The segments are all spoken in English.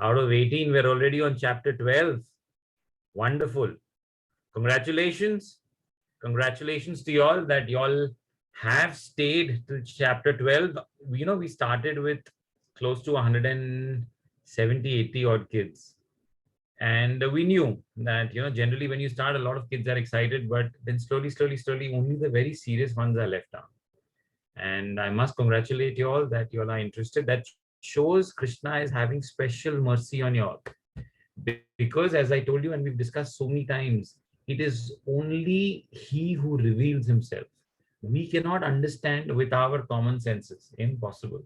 Out of 18, we're already on chapter 12. Wonderful. Congratulations. Congratulations to y'all that y'all have stayed to chapter 12. We started with close to 170, 80 odd kids. And we knew that, generally when you start, a lot of kids are excited, but then slowly, only the very serious ones are left out. And I must congratulate you all that you all are interested. That shows Krishna is having special mercy on you all. Because as I told you, and we've discussed so many times, it is only he who reveals himself. We cannot understand with our common senses. Impossible.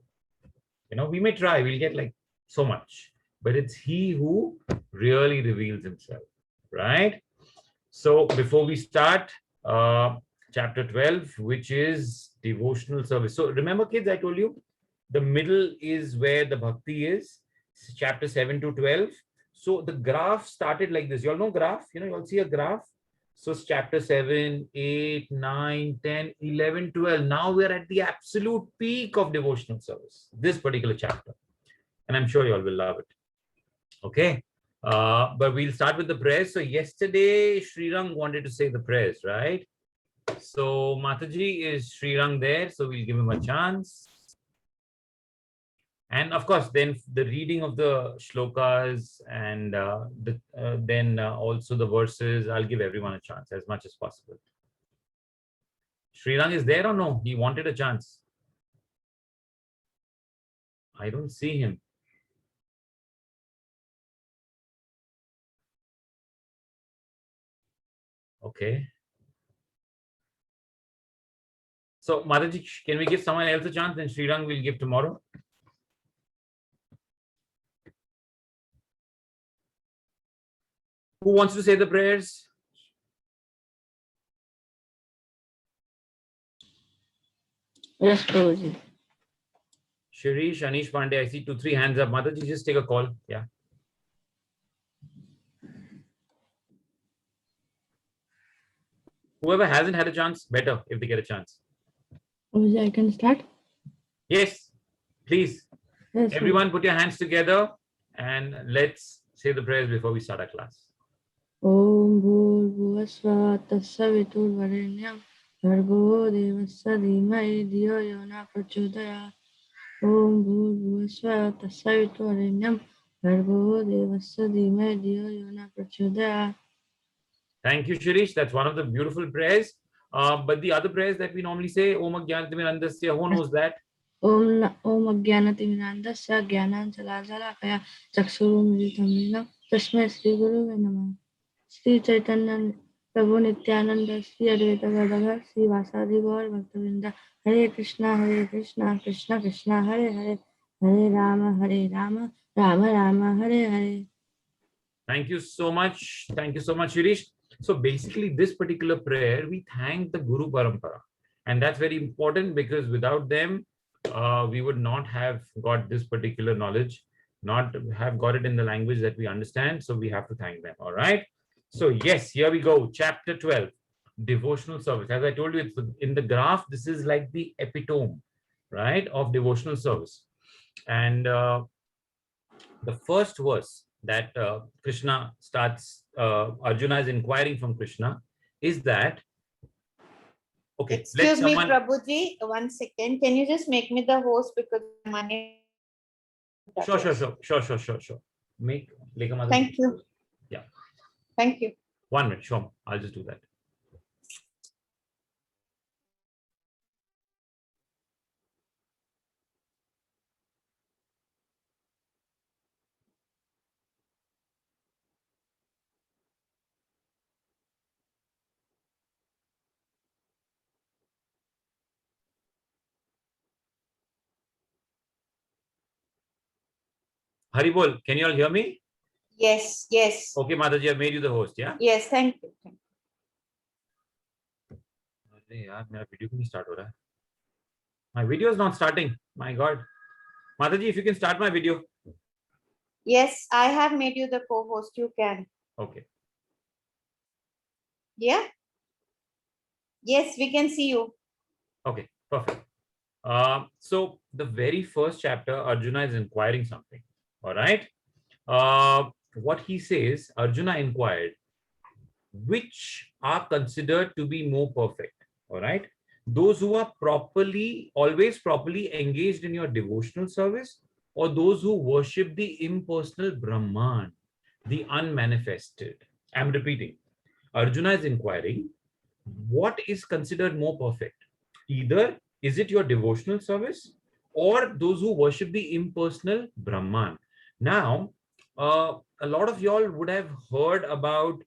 We may try, we'll get like so much, but it's he who really reveals himself, right? So before we start, chapter 12, which is devotional service. So remember, kids, I told you the middle is where the bhakti is, chapter 7 to 12. So the graph started like this. You all know graph, you all see a graph. So it's chapter 7, 8, 9, 10, 11, 12. Now we're at the absolute peak of devotional service, this particular chapter. And I'm sure you all will love it. Okay. But we'll start with the prayers. So yesterday, Srirang wanted to say the prayers, right? So Mataji, is Srirang there? So we'll give him a chance. And of course, then the reading of the shlokas and then also the verses, I'll give everyone a chance as much as possible. Srirang is there or no? He wanted a chance. I don't see him. Okay. So Mataji, can we give someone else a chance? Then Srirang will give tomorrow. Who wants to say the prayers? Yes, Prabhuji. Shirish, Anish Pandey, I see 2-3 hands up. Mataji, just take a call. Yeah. Whoever hasn't had a chance, better if they get a chance. Prabhuji, I can start? Yes, please. Yes, Everyone put your hands together and let's say the prayers before we start our class. Om Bhurvuvasva Tassaviturvarenyam Bhargo Devasya Dhimai Dhiyo Yona Prachodaya. Om Bhurvuvasva Tassaviturvarenyam Bhargo Devasya Dhimai Dhiyo Yona Prachodaya. Thank you, Shirish. That's one of the beautiful prayers. But the other prayers that we normally say, Om Ajnanatirmirandasya, who knows that? Om Ajnanatirmirandasya Jnananjalakaya Chakshurumilitam Yena Tasmai Shri Gurave Namah. Shri Chaitanya Prabhu Nityananda Shri Advaita Gadadhar Shri Vasadi Gaur Bhaktavinda Hare Krishna Krishna Krishna Hare Hare Hare Rama Rama Rama Hare Hare. Thank you so much. Thank you so much, Shirish. So basically, this particular prayer, we thank the Guru Parampara. And that's very important because without them, we would not have got this particular knowledge, not have got it in the language that we understand. So we have to thank them. All right. So yes, here we go. Chapter 12, devotional service. As I told you, it's in the graph, this is like the epitome, right, of devotional service. And the first verse that Krishna starts, Arjuna is inquiring from Krishna, is that, okay. Excuse me, Prabhuji, 1 second. Can you just make me the host because I'm unable. Sure. Thank you. Yeah. Thank you. 1 minute, sure. I'll just do that. Haribol, can you all hear me? Yes. Okay, Mataji, I made you the host, yeah? Yes, thank you. My video is not starting. My God. Mataji, if you can start my video. Yes, I have made you the co-host. You can. Okay. Yeah? Yes, we can see you. Okay, perfect. So the very first chapter, Arjuna is inquiring something. All right. what he says, Arjuna inquired, which are considered to be more perfect? All right. Those who are always properly engaged in your devotional service, or those who worship the impersonal Brahman, the unmanifested? I'm repeating. Arjuna is inquiring, what is considered more perfect? Either is it your devotional service or those who worship the impersonal Brahman. Now, a lot of y'all would have heard about,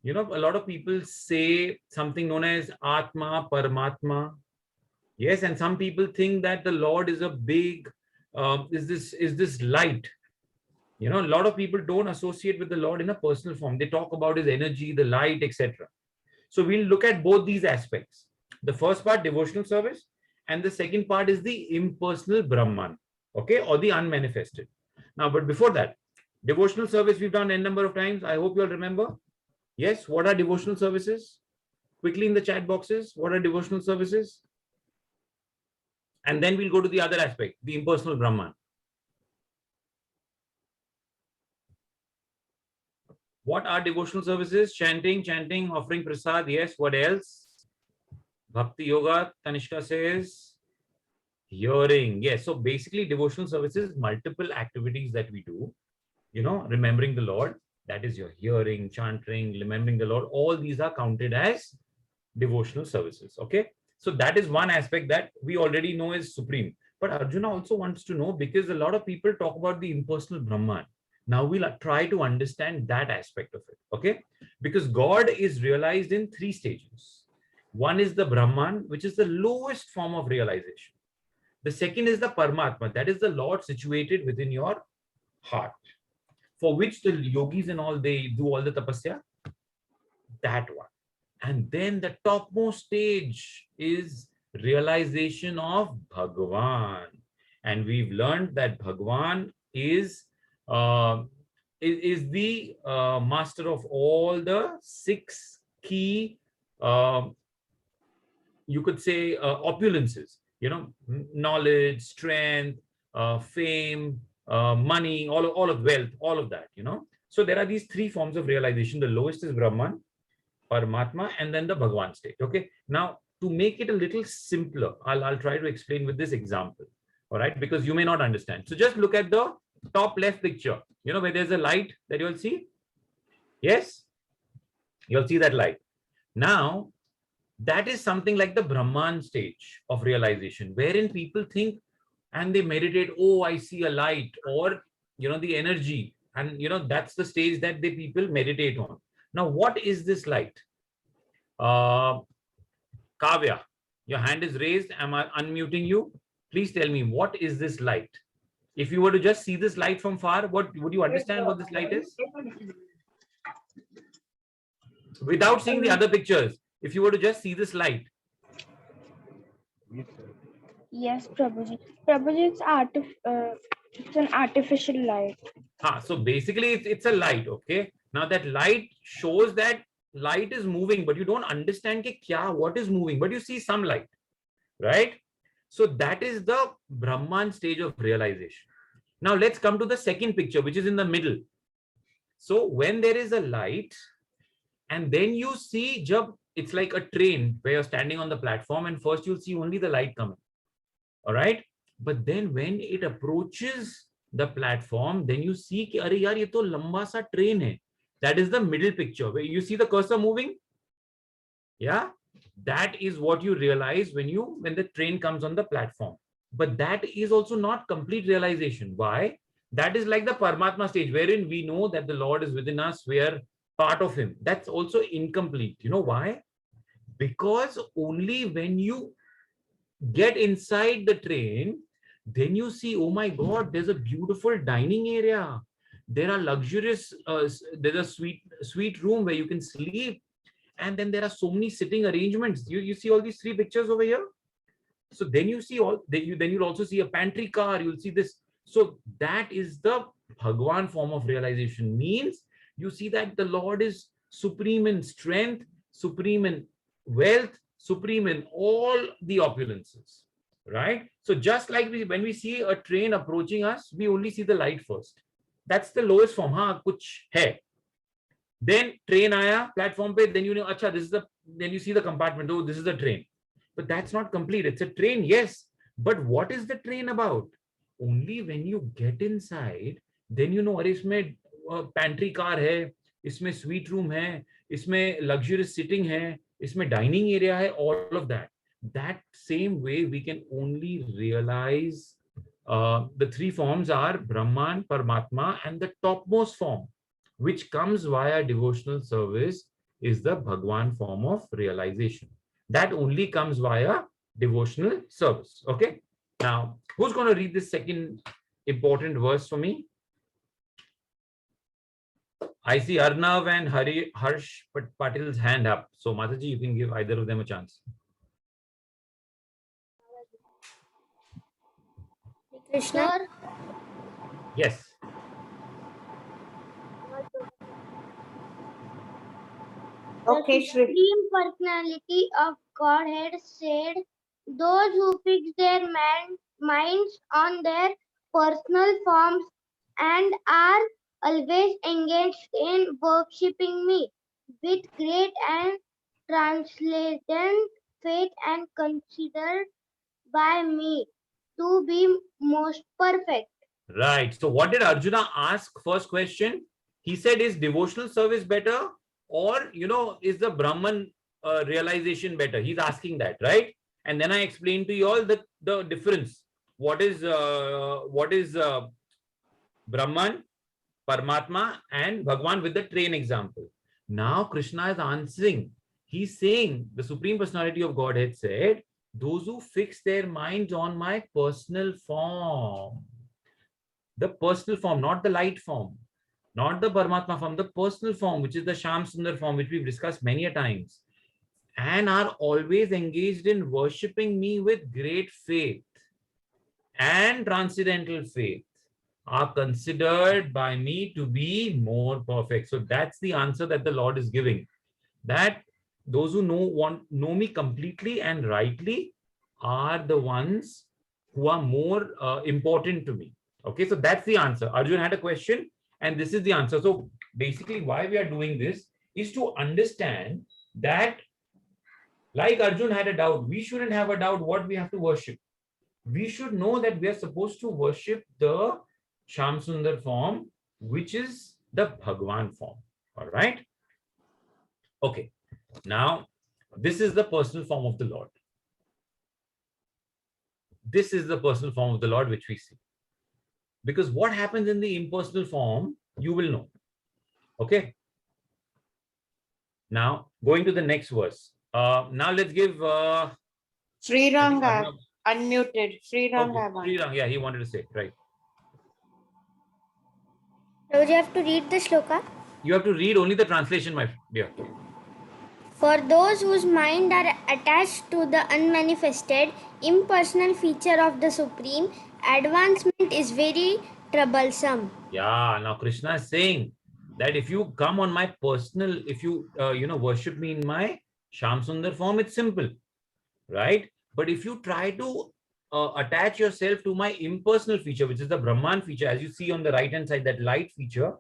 a lot of people say something known as Atma, Paramatma. Yes, and some people think that the Lord is a big, is this light. A lot of people don't associate with the Lord in a personal form. They talk about his energy, the light, etc. So we'll look at both these aspects. The first part, devotional service, and the second part is the impersonal Brahman, okay, or the unmanifested. Now, but before that, devotional service we've done n number of times. I hope you all remember. Yes, what are devotional services? Quickly in the chat boxes, what are devotional services? And then we'll go to the other aspect, the impersonal Brahman. What are devotional services? Chanting, offering prasad. Yes, what else? Bhakti Yoga, Tanishka says. Hearing. Yes, so basically devotional services, multiple activities that we do, remembering the Lord. That is your hearing, chanting, remembering the Lord. All these are counted as devotional services. Okay. So that is one aspect that we already know is supreme. But Arjuna also wants to know, because a lot of people talk about the impersonal Brahman. Now we'll try to understand that aspect of it. Okay. Because God is realized in three stages. One is the Brahman, which is the lowest form of realization. The second is the Paramatma, that is the Lord situated within your heart, for which the yogis and all, they do all the tapasya. That one. And then the topmost stage is realization of Bhagavan. And we've learned that Bhagavan is the master of all the six key, you could say, opulences. Knowledge, strength, fame, money, all of wealth, all of that. So there are these three forms of realization. The lowest is Brahman, Paramatma, and then the Bhagavan state. Okay. Now, to make it a little simpler, I'll try to explain with this example. All right, because you may not understand. So just look at the top left picture. Where there's a light that you'll see. Yes, you'll see that light. Now, that is something like the Brahman stage of realization, wherein people think and they meditate, oh, I see a light, or the energy, and that's the stage that the people meditate on. Now, what is this light? Kavya, your hand is raised. Am I unmuting you? Please tell me, what is this light? If you were to just see this light from far, what would you understand what this light is? Without seeing the other pictures, if you were to just see this light. Yes, Prabhuji. Prabhuji, it's an artificial light. So basically, it's a light. Okay. Now that light shows that light is moving, but you don't understand what is moving, but you see some light, right? So that is the Brahman stage of realization. Now let's come to the second picture, which is in the middle. So when there is a light, and then you see, it's like a train where you're standing on the platform, and first you'll see only the light coming. All right. But then when it approaches the platform, then you see, Are yaar, ye to lamba sa train hai. That is the middle picture where you see the cursor moving. Yeah. That is what you realize when the train comes on the platform. But that is also not complete realization. Why? That is like the Paramatma stage, wherein we know that the Lord is within us. We are part of him. That's also incomplete. You know why? Because only when you get inside the train, then you see, oh my God, there's a beautiful dining area. There are luxurious, there's a sweet room where you can sleep. And then there are so many sitting arrangements. You see all these three pictures over here. So then you see then you'll also see a pantry car. You'll see this. So that is the Bhagwan form of realization. Means you see that the Lord is supreme in strength, supreme in wealth, supreme in all the opulences, right? So just like when we see a train approaching us, we only see the light first. that's the lowest form. हाँ कुछ है. Then train आया platform पे, then you know अच्छा this is the, then you see the compartment, oh this is the train, but that's not complete. It's a train, yes, but what is the train about? Only when you get inside, then you know अरे इसमें pantry car है, इसमें sweet room है, इसमें luxurious sitting है, इसमें dining area है, all of that. That same way we can only realize the three forms are Brahman, Paramatma, and the topmost form, which comes via devotional service, is the Bhagwan form of realization. That only comes via devotional service. Okay. Now, who's going to read this second important verse for me? I see Arnav and Harsh Patil's hand up. So, Mataji, you can give either of them a chance. Krishna. Yes. Okay, The Shri. Supreme Personality of Godhead said, those who fix their minds on their personal forms and are always engaged in worshipping me with great and transcendent faith and considered by me to be most perfect. Right. So, what did Arjuna ask? First question. He said, is devotional service better, or is the Brahman realization better? He's asking that, right? And then I explained to you all the difference. What is Brahman, Paramatma, and Bhagwan with the train example. Now Krishna is answering. He's saying the Supreme Personality of Godhead said, those who fix their minds on my personal form. The personal form, not the light form, not the Paramatma form, the personal form, which is the Sham Sundar form, which we've discussed many a times, and are always engaged in worshipping me with great faith and transcendental faith, are considered by me to be more perfect. So that's the answer that the Lord is giving. That those who know me completely and rightly are the ones who are more important to me. Okay, so that's the answer. Arjun had a question, and this is the answer. So basically, why we are doing this is to understand that, like Arjun had a doubt, we shouldn't have a doubt what we have to worship. We should know that we are supposed to worship the Sham Sundar form, which is the Bhagwan form. All right. Okay. Now, this is the personal form of the Lord. This is the personal form of the Lord which we see. Because what happens in the impersonal form, you will know. Okay. Now, going to the next verse. Now let's give Sri Ranga unmuted. Sri Ranga. Sri Rang, yeah, he wanted to say, right. So you have to read the shloka. You have to read only the translation, my dear. For those whose mind are attached to the unmanifested, impersonal feature of the Supreme, advancement is very troublesome. Yeah, now Krishna is saying that if you come on my personal, if you worship me in my Sham Sundar form, it's simple, right? But if you try to attach yourself to my impersonal feature, which is the Brahman feature, as you see on the right hand side, that light feature,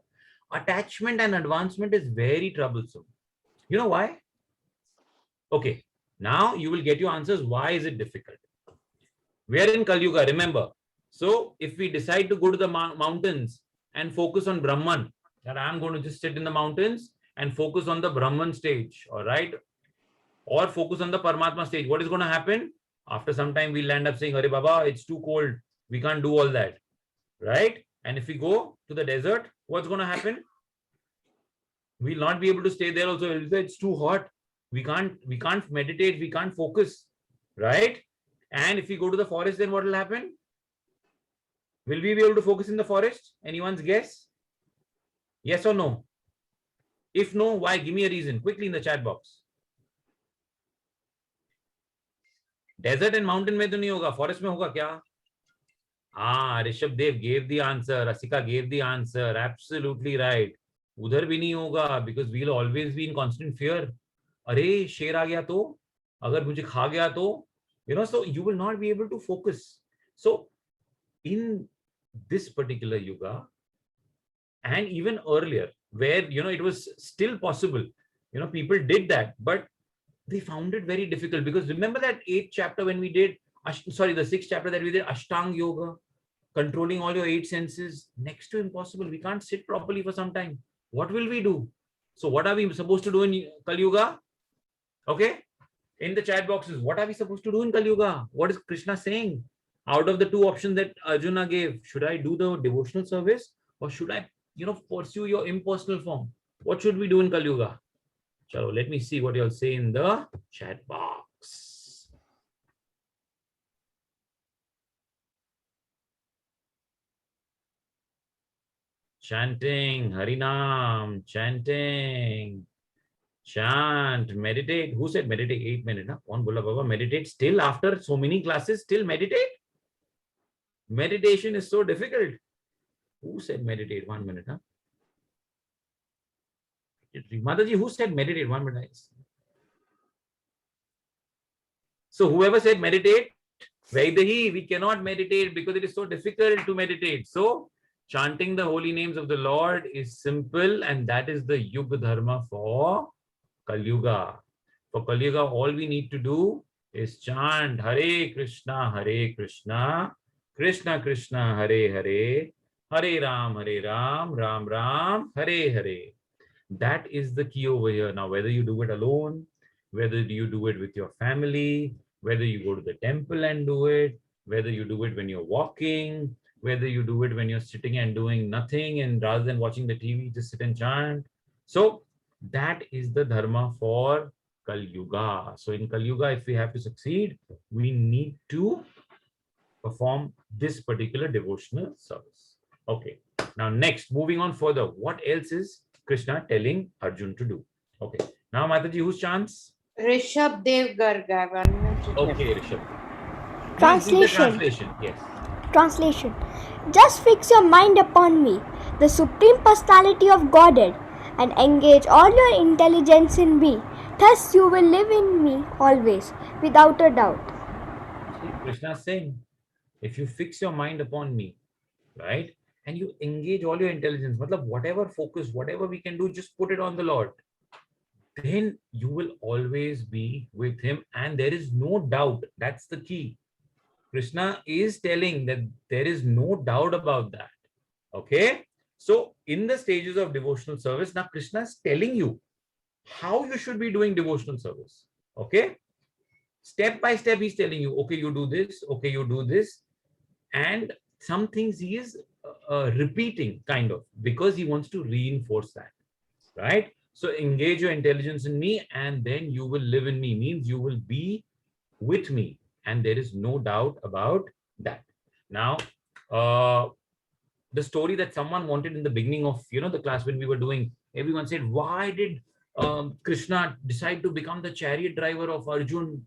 attachment and advancement is very troublesome. You know why? Okay, now you will get your answers. Why is it difficult? We are in Kali Yuga, remember. So if we decide to go to the mountains and focus on Brahman, that I'm going to just sit in the mountains and focus on the Brahman stage, all right? Or focus on the Paramatma stage, what is going to happen? After some time, we'll end up saying, Hare Baba, it's too cold. We can't do all that, right? And if we go to the desert, what's going to happen? We'll not be able to stay there also. It's too hot. We can't meditate. We can't focus, right? And if we go to the forest, then what will happen? Will we be able to focus in the forest? Anyone's guess? Yes or no? If no, why? Give me a reason quickly in the chat box. Desert and mountain में तो नहीं होगा, forest में होगा क्या? Rishabh Dev gave the answer. Rasika gave the answer. Absolutely right. उधर भी नहीं होगा, because we'll always be in constant fear. अरे शेर आ गया तो, अगर मुझे खा गया तो, so you will not be able to focus. So in this particular yuga, and even earlier, where it was still possible. People did that, but they found it very difficult, because remember that 8th chapter when we did, the 6th chapter that we did, Ashtang Yoga, controlling all your 8 senses, next to impossible. We can't sit properly for some time. What will we do? So what are we supposed to do in Kali Yuga? Okay, in the chat boxes, what are we supposed to do in Kali Yuga? What is Krishna saying? Out of the 2 options that Arjuna gave, should I do the devotional service, or should I, pursue your impersonal form? What should we do in Kali Yuga? Chalo, let me see what you'll say in the chat box. Chanting, Harinam, chanting, chant, meditate. Who said meditate 8 minutes? Huh? Kaun bola baba, meditate still after so many classes, still meditate? Meditation is so difficult. Who said meditate 1 minute? Huh? Mataji, who said meditate 1 minute? So whoever said meditate, Vaidahi, we cannot meditate because it is so difficult to meditate. So chanting the holy names of the Lord is simple, and that is the Yuga Dharma for Kali Yuga. For Kali Yuga, all we need to do is chant Hare Krishna, Krishna Krishna, Hare Hare, Hare Ram, Ram Ram, Hare Hare. That is the key over here. Now, whether you do it alone, whether you do it with your family, whether you go to the temple and do it, whether you do it when you're walking, whether you do it when you're sitting and doing nothing, and rather than watching the TV, just sit and chant. So that is the dharma for Kali Yuga. So in Kali Yuga, if we have to succeed, we need to perform this particular devotional service. Okay. Now next, moving on further, what else is Krishna telling Arjun to do? Okay. Now Mataji, whose chance? Rishabh Dev Girgaum. Okay, Rishabh. Translation. Yes. Translation. Just fix your mind upon me, the Supreme Personality of Godhead, and engage all your intelligence in me. Thus you will live in me always, without a doubt. See, Krishna is saying, if you fix your mind upon me, right, and you engage all your intelligence, whatever focus, whatever we can do, just put it on the Lord, then you will always be with him, and there is no doubt. That's the key. Krishna is telling that there is no doubt about that. Okay. So in the stages of devotional service, now Krishna is telling you how you should be doing devotional service. Okay. Step by step, he's telling you, okay, you do this. Okay, you do this. And some things he is repeating kind of, because he wants to reinforce that. Right. So engage your intelligence in me, and then you will live in me, means you will be with me. And there is no doubt about that. Now, the story that someone wanted in the beginning of, the class when we were doing, everyone said, why did Krishna decide to become the chariot driver of Arjun?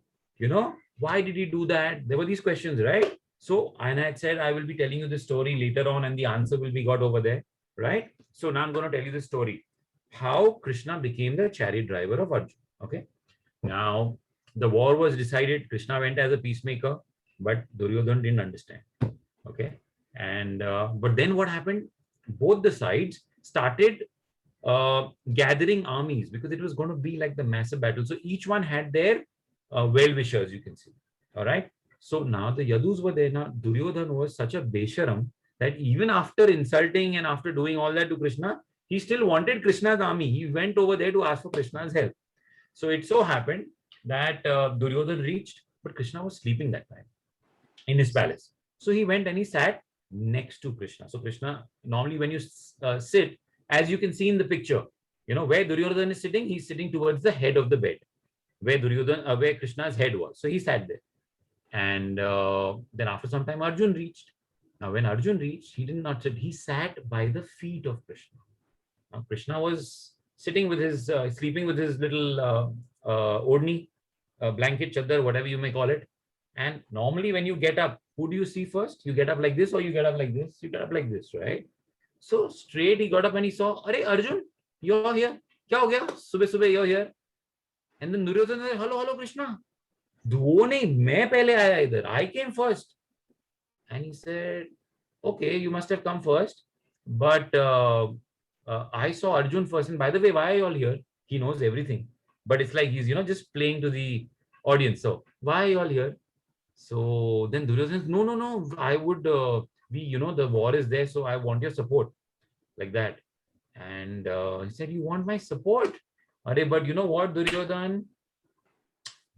Why did he do that? There were these questions, right? So, and I had said, I will be telling you this story later on, and the answer will be got over there, right? So now I'm going to tell you the story. How Krishna became the chariot driver of Arjun. Okay. Now, the war was decided. Krishna went as a peacemaker, but Duryodhana didn't understand. Okay. And but then what happened? Both the sides started gathering armies, because it was going to be like the massive battle. So each one had their well-wishers, you can see. All right. So now the Yadus were there. Now Duryodhana was such a Besharam that even after insulting and after doing all that to Krishna, he still wanted Krishna's army. He went over there to ask for Krishna's help. So it so happened that Duryodhana reached, but Krishna was sleeping that time in his palace. So he went and he sat next to Krishna. So Krishna, normally when you sit, as you can see in the picture, where Duryodhana is sitting, he's sitting towards the head of the bed, where where Krishna's head was. So he sat there. And then after some time, Arjun reached. Now when Arjun reached, he did not sit, he sat by the feet of Krishna. Now Krishna was sitting with his, sleeping with his little odni, blanket, chadar, whatever you may call it. And normally when you get up, who do you see first? You get up like this, or you get up like this? You get up like this, right? So straight he got up and he saw, Arey Arjun, you're here. Kya ho gaya? Subah subah you're here. And then Duryodhana said, hello, Krishna. वो नहीं, मैं पहले आया इधर. I came first. And he said, okay, you must have come first. But I saw Arjun first. And by the way, why are you all here? He knows everything. But it's like he's, just playing to the audience. So why are you all here? So then Duryodhana says, no, I would, the war is there. So I want your support, like that. And he said, you want my support? But you know what, Duryodhana?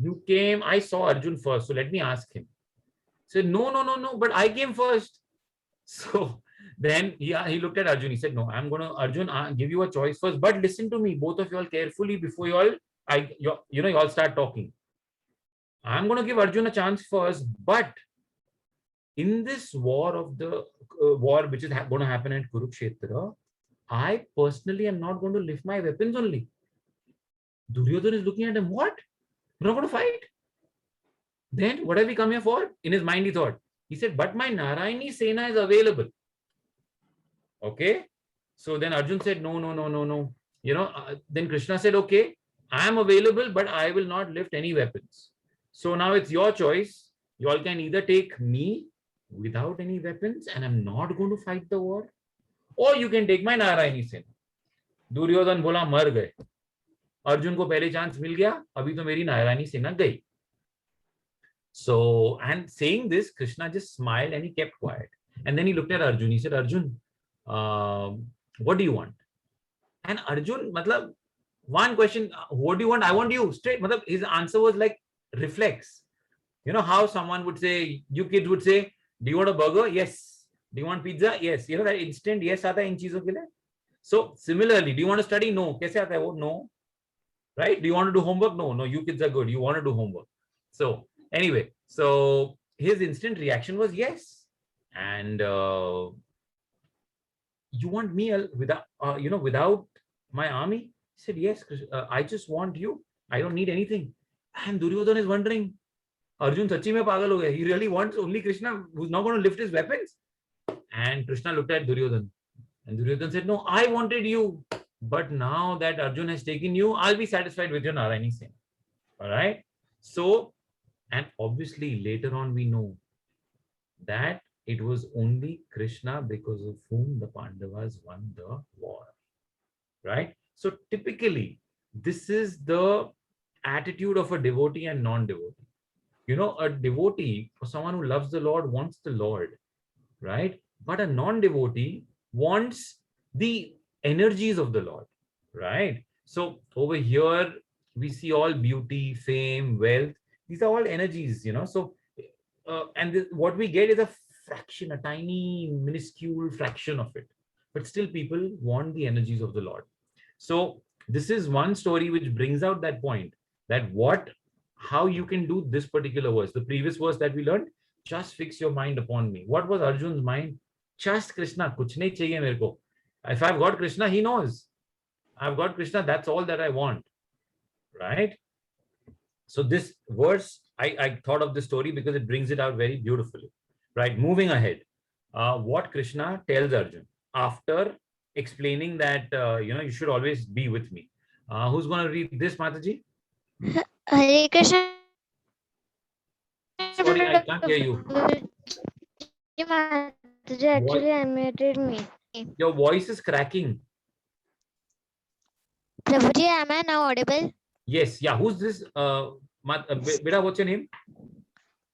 You came, I saw Arjun first. So let me ask him. He said, no, but I came first. So then he looked at Arjun. He said, no, I'm going to, Arjun, give you a choice first. But listen to me, both of you all carefully before you all start talking. I'm going to give Arjun a chance first. But in this war of the war which is going to happen at Kurukshetra, I personally am not going to lift my weapons only. Duryodhana is looking at him. What? You're not going to fight? Then what have we come here for? In his mind, he thought. He said, but my Narayani Sena is available. Okay. So then Arjun said, no. Then Krishna said, okay, I am available, but I will not lift any weapons. So now it's your choice. You all can either take me without any weapons and I'm not going to fight the war, or you can take my Narayani Sena. Duryodhana बोला मर गए. अर्जुन को पहले chance मिल गया, अभी तो मेरी नारायणी सेना गई. So, and saying this, Krishna just smiled and he kept quiet. And then he looked at Arjun. He said, Arjun, what do you want? And Arjun, one question, what do you want? I want you. Straight. His answer was like reflex. You know how someone would say, you kids would say, do you want a burger? Yes. Do you want pizza? Yes. That instant yes aata hai in cheezon ke liye. So similarly, do you want to study? No. Kaise aata hai wo? No. Right? Do you want to do homework? No. You kids are good. You want to do homework. So anyway, so his instant reaction was yes. And you want me without my army? He said, yes, I just want you. I don't need anything. And Duryodhana is wondering, Arjun sachi mein pagal ho gaya. He really wants only Krishna, who's not going to lift his weapons. And Krishna looked at Duryodhana. And Duryodhana said, no, I wanted you. But now that Arjun has taken you, I'll be satisfied with your Narayani Sena. All right. So, and obviously later on we know that it was only Krishna because of whom the Pandavas won the war. Right? So typically, this is the attitude of a devotee and non-devotee. A devotee, or someone who loves the Lord, wants the Lord. Right? But a non-devotee wants the energies of the Lord. Right? So over here, we see all beauty, fame, wealth. These are all energies, So, what we get is a fraction, a tiny, minuscule fraction of it. But still, people want the energies of the Lord. So, this is one story which brings out that point, that how you can do this particular verse. The previous verse that we learned, just fix your mind upon me. What was Arjun's mind? Just Krishna. Kuch nahi chahiye mere ko. If I've got Krishna, he knows. I've got Krishna. That's all that I want. Right? So this verse, I thought of this story because it brings it out very beautifully. Right? Moving ahead, what Krishna tells Arjun after explaining that, you should always be with me. Who's going to read this, Mataji? Hare Krishna. Sorry, I can't hear you. Actually, I muted me. Your voice is cracking. Prabhuji, am I now audible? Yes. Yeah. Who's this? Beta, what's your name?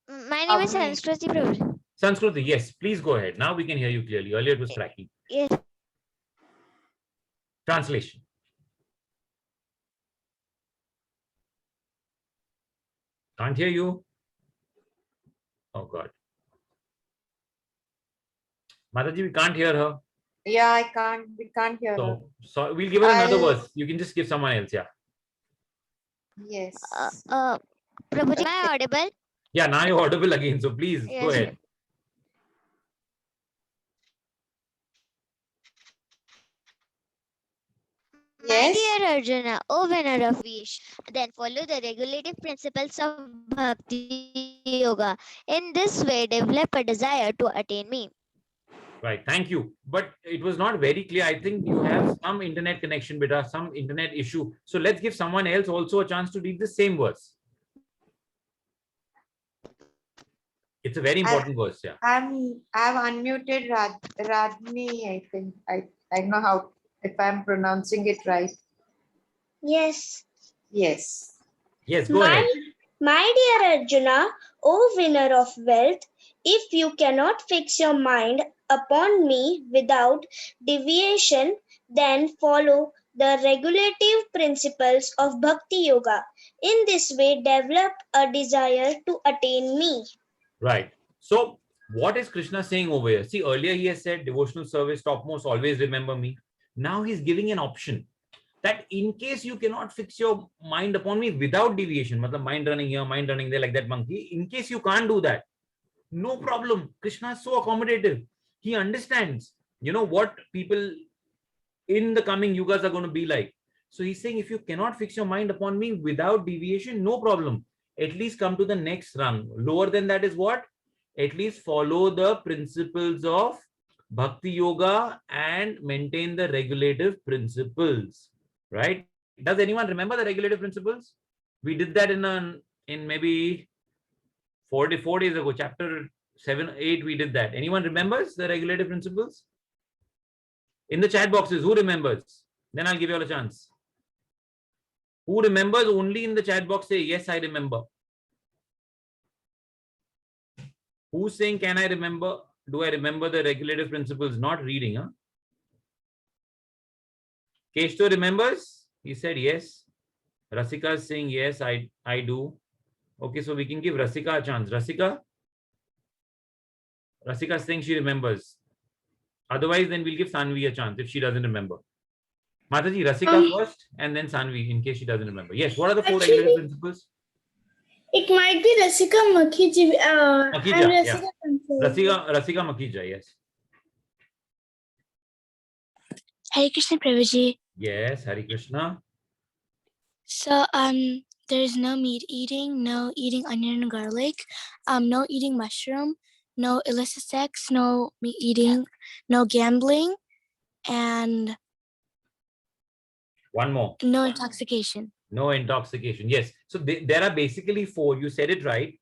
My name is Sanskriti Prabhuji. Sanskriti, yes. Please go ahead. Now we can hear you clearly. Earlier it was cracking. Yes. Translation. Can't hear you. Oh God. Mataji, we can't hear her. Yeah, we can't hear her. So we'll give her another verse. You can just give someone else, yeah. Yes. Prabhuji, am I audible? Yeah, now you're audible again. So please go ahead. Yes. My dear Arjuna, O winner of wish, then follow the regulative principles of Bhakti Yoga. In this way, develop a desire to attain me. Right, thank you. But it was not very clear. I think you have some internet connection, beta, some internet issue. So let's give someone else also a chance to read the same verse. It's a very important verse, yeah. I've unmuted Radni, I think. I don't know how if I'm pronouncing it right. Yes. Yes. Yes, go ahead. My dear Arjuna, O winner of wealth, if you cannot fix your mind upon me without deviation, then follow the regulative principles of Bhakti Yoga. In this way, develop a desire to attain me. Right. So, what is Krishna saying over here? See, earlier he has said devotional service, topmost, always remember me. Now he's giving an option that in case you cannot fix your mind upon me without deviation, matlab mind running here, mind running there, like that monkey, in case you can't do that, no problem. Krishna is so accommodative. He understands, what people in the coming yugas are going to be like. So he's saying, if you cannot fix your mind upon me without deviation, no problem. At least come to the next rung. Lower than that is what? At least follow the principles of Bhakti Yoga and maintain the regulative principles. Right? Does anyone remember the regulative principles? We did that in maybe 4 days ago, chapter 7, 8, we did that. Anyone remembers the regulative principles? In the chat boxes, who remembers? Then I'll give you all a chance. Who remembers? Only in the chat box say, yes, I remember. Who's saying, can I remember? Do I remember the regulative principles? Not reading, huh? Keshto remembers? He said yes. Rasika is saying yes, I do. Okay, so we can give Rasika a chance. Rasika is saying she remembers. Otherwise, then we'll give Sanvi a chance if she doesn't remember. Mataji, Rasika first and then Sanvi in case she doesn't remember. Yes, what are the 4 regulative principles? It might be Rasika Makhiji. Makhija, yeah. Rasika Makhija, yes. Hare Krishna Prabhuji. Yes, Hare Krishna. So there's no meat eating, no eating onion and garlic, no eating mushroom, no illicit sex, no meat eating, no gambling, and one more. No intoxication. No intoxication. Yes. So there are basically 4. You said it right.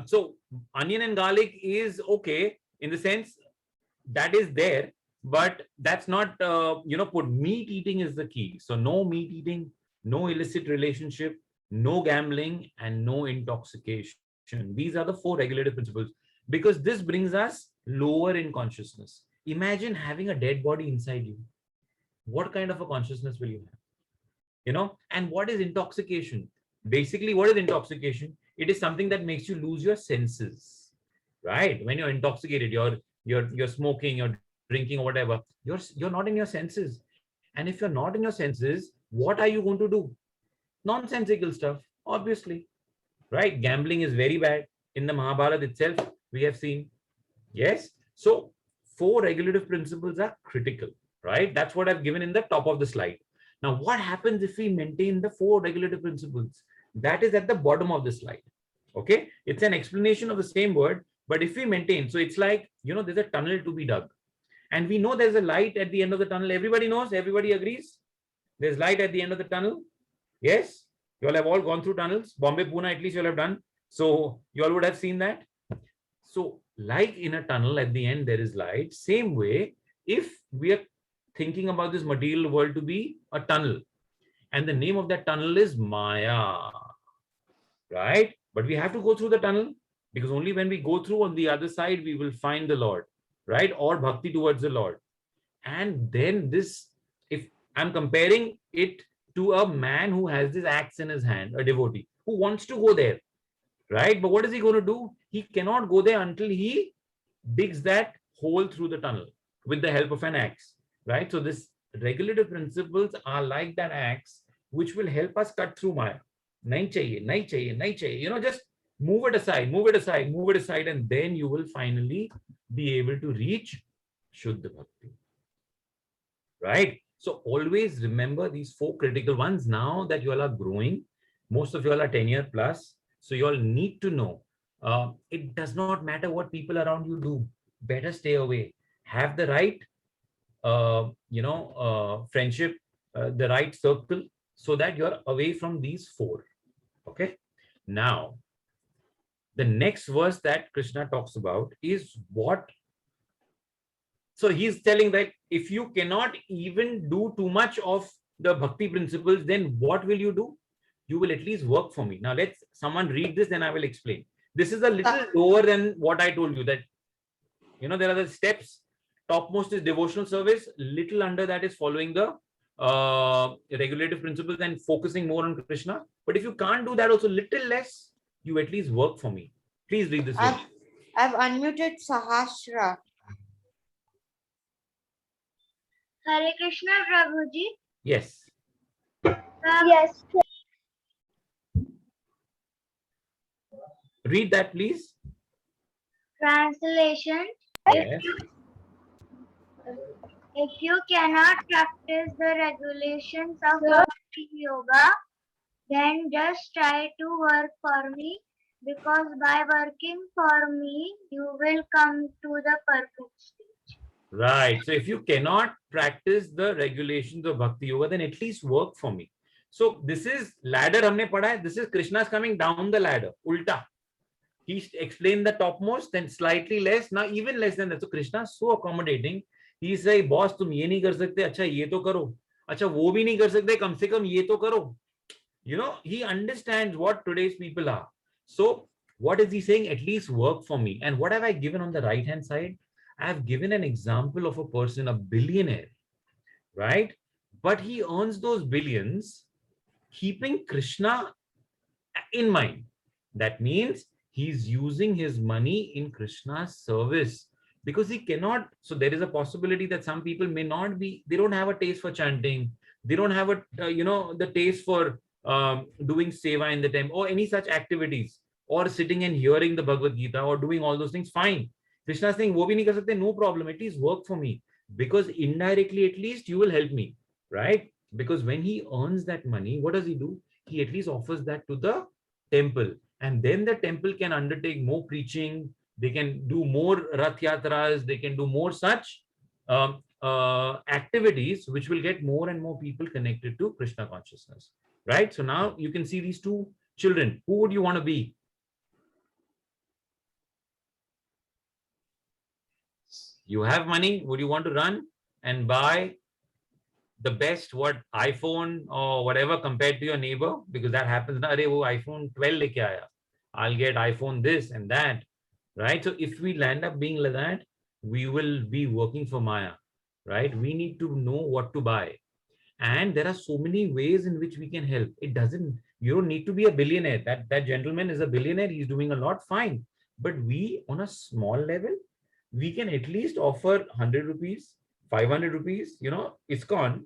So onion and garlic is okay in the sense that is there, but that's not, put meat eating is the key. So no meat eating, no illicit relationship, no gambling, and no intoxication. These are the 4 regulative principles because this brings us lower in consciousness. Imagine having a dead body inside you. What kind of a consciousness will you have? And what is intoxication? Basically, what is intoxication? It is something that makes you lose your senses, right? When you're intoxicated, you're smoking, you're drinking or whatever, you're not in your senses. And if you're not in your senses, what are you going to do? Nonsensical stuff, obviously, right? Gambling is very bad. In the Mahabharata itself, we have seen. Yes. So 4 regulative principles are critical, right? That's what I've given in the top of the slide. Now, what happens if we maintain the 4 regulative principles? That is at the bottom of the slide. Okay. It's an explanation of the same word, but if we maintain, so it's like, there's a tunnel to be dug. And we know there's a light at the end of the tunnel. Everybody knows, everybody agrees. There's light at the end of the tunnel. Yes. You all have all gone through tunnels. Bombay, Pune, at least you all have done. So you all would have seen that. So like in a tunnel at the end, there is light. Same way, if we are thinking about this material world to be a tunnel, and the name of that tunnel is Maya, right? But we have to go through the tunnel because only when we go through on the other side, we will find the Lord, right? Or bhakti towards the Lord. And then this, if I'm comparing it to a man who has this axe in his hand, a devotee who wants to go there, right? But what is he going to do? He cannot go there until he digs that hole through the tunnel with the help of an axe, right? So this regulative principles are like that axe, which will help us cut through Maya. Nahi chahiye, nahi chahiye, nahi chahiye. Just move it aside, move it aside, move it aside, and then you will finally be able to reach Shuddha Bhakti, right? So always remember these 4 critical ones. Now that you all are growing, most of you all are 10-year plus, so you all need to know, it does not matter what people around you do. Better stay away. Have the right, friendship, the right circle, so that you're away from these 4. Okay. Now, the next verse that Krishna talks about is what So he's telling that if you cannot even do too much of the bhakti principles, then what will you do? You will at least work for me. Now let's someone read this, then I will explain. This is a little lower than what I told you, that there are the steps. Topmost is devotional service, little under that is following the regulative principles and focusing more on Krishna. But if you can't do that, also little less, you at least work for me. Please read this. I've unmuted Sahasra. Hare Krishna, Prabhuji. Yes. Yes. Read that, please. Translation. Yes. If you cannot practice the regulations of Bhakti Yoga, then just try to work for me, because by working for me, you will come to the perfect stage. Right. So if you cannot practice the regulations of Bhakti Yoga, then at least work for me. So this is ladder humne padha hai. This is Krishna's coming down the ladder. Ulta. He explained the topmost, then slightly less, now even less than that. So Krishna is so accommodating. He is like, boss, तुम ये नहीं कर सकते, अच्छा ये तो करो, अच्छा वो भी नहीं कर सकते, कम से कम ये तो करो. He understands what today's people are. So what is he saying? At least work for me. And what have I given on the right hand side? I have given an example of a person, a billionaire, right? But he earns those billions keeping Krishna in mind. That means he's using his money in Krishna's service, because he cannot. So there is a possibility that some people may not be, they don't have a taste for chanting, they don't have a the taste for doing seva in the temple or any such activities, or sitting and hearing the Bhagavad Gita or doing all those things. Fine, Krishna is saying wo bhi nahi kar sakte, no problem, at least work for me, because indirectly at least you will help me, right? Because when he earns that money, what does he do? He at least offers that to the temple, and then the temple can undertake more preaching, they can do more Rath Yatras, they can do more such activities which will get more and more people connected to Krishna consciousness, right? So now you can see these two children. Who would you want to be? You have money, would you want to run and buy the best iPhone or whatever compared to your neighbor? Because that happens now. Wo iPhone 12 leke aaya, I'll get iPhone this and that, right? So if we land up being like that, we will be working for Maya, right? We need to know what to buy, and there are so many ways in which we can help. You don't need to be a billionaire. That gentleman is a billionaire, he's doing a lot, fine. But we, on a small level, we can at least offer 100 rupees, 500 rupees. ISKCON,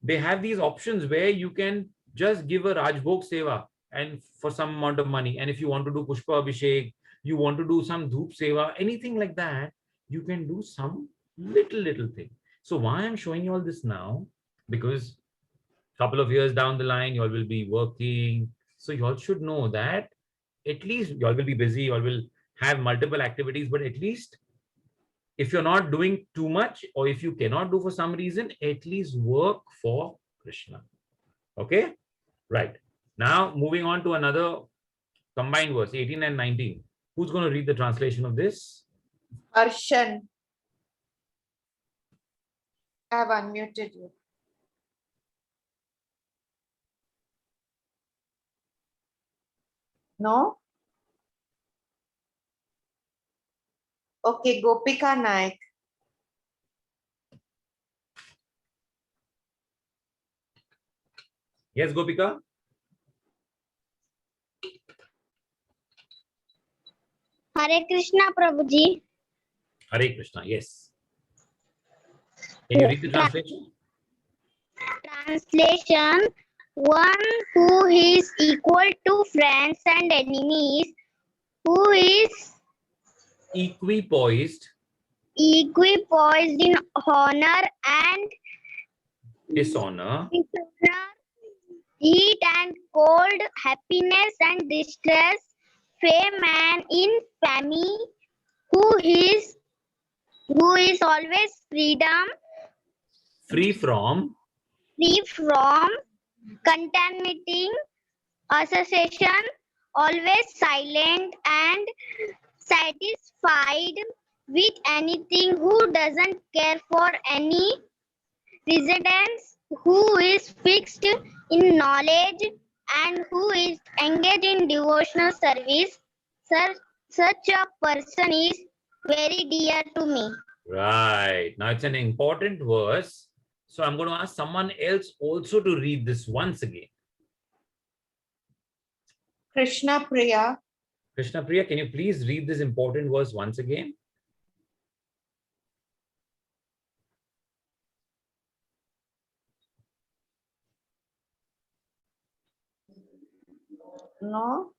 they have these options where you can just give a Rajbhog Seva and for some amount of money. And if you want to do Pushpa Abhishek, you want to do some Dhoop Seva, anything like that, you can do some little thing. So why I'm showing you all this now? Because a couple of years down the line, you all will be working. So you all should know that at least you all will be busy, you all will have multiple activities, but at least if you're not doing too much, or if you cannot do for some reason, at least work for Krishna. Okay, right. Now moving on to another combined verse, 18 and 19. Who's going to read the translation of this? Arshan. I have unmuted you. No? Okay, Gopika Naik. Yes, Gopika? Hare Krishna, Prabhuji. Hare Krishna, yes. Can you read the translation? Translation. One who is equal to friends and enemies, who is Equipoised in honor and dishonor, heat and cold, happiness and distress, fame and infamy, who is always free from contaminating association, always silent and satisfied, with anything, who doesn't care for any residence, who is fixed in knowledge, and who is engaged in devotional service. Such a person is very dear to me. Right. Now it's an important verse. So I'm going to ask someone else also to read this once again. Krishna Priya. Krishna Priya, can you please read this important verse once again? No.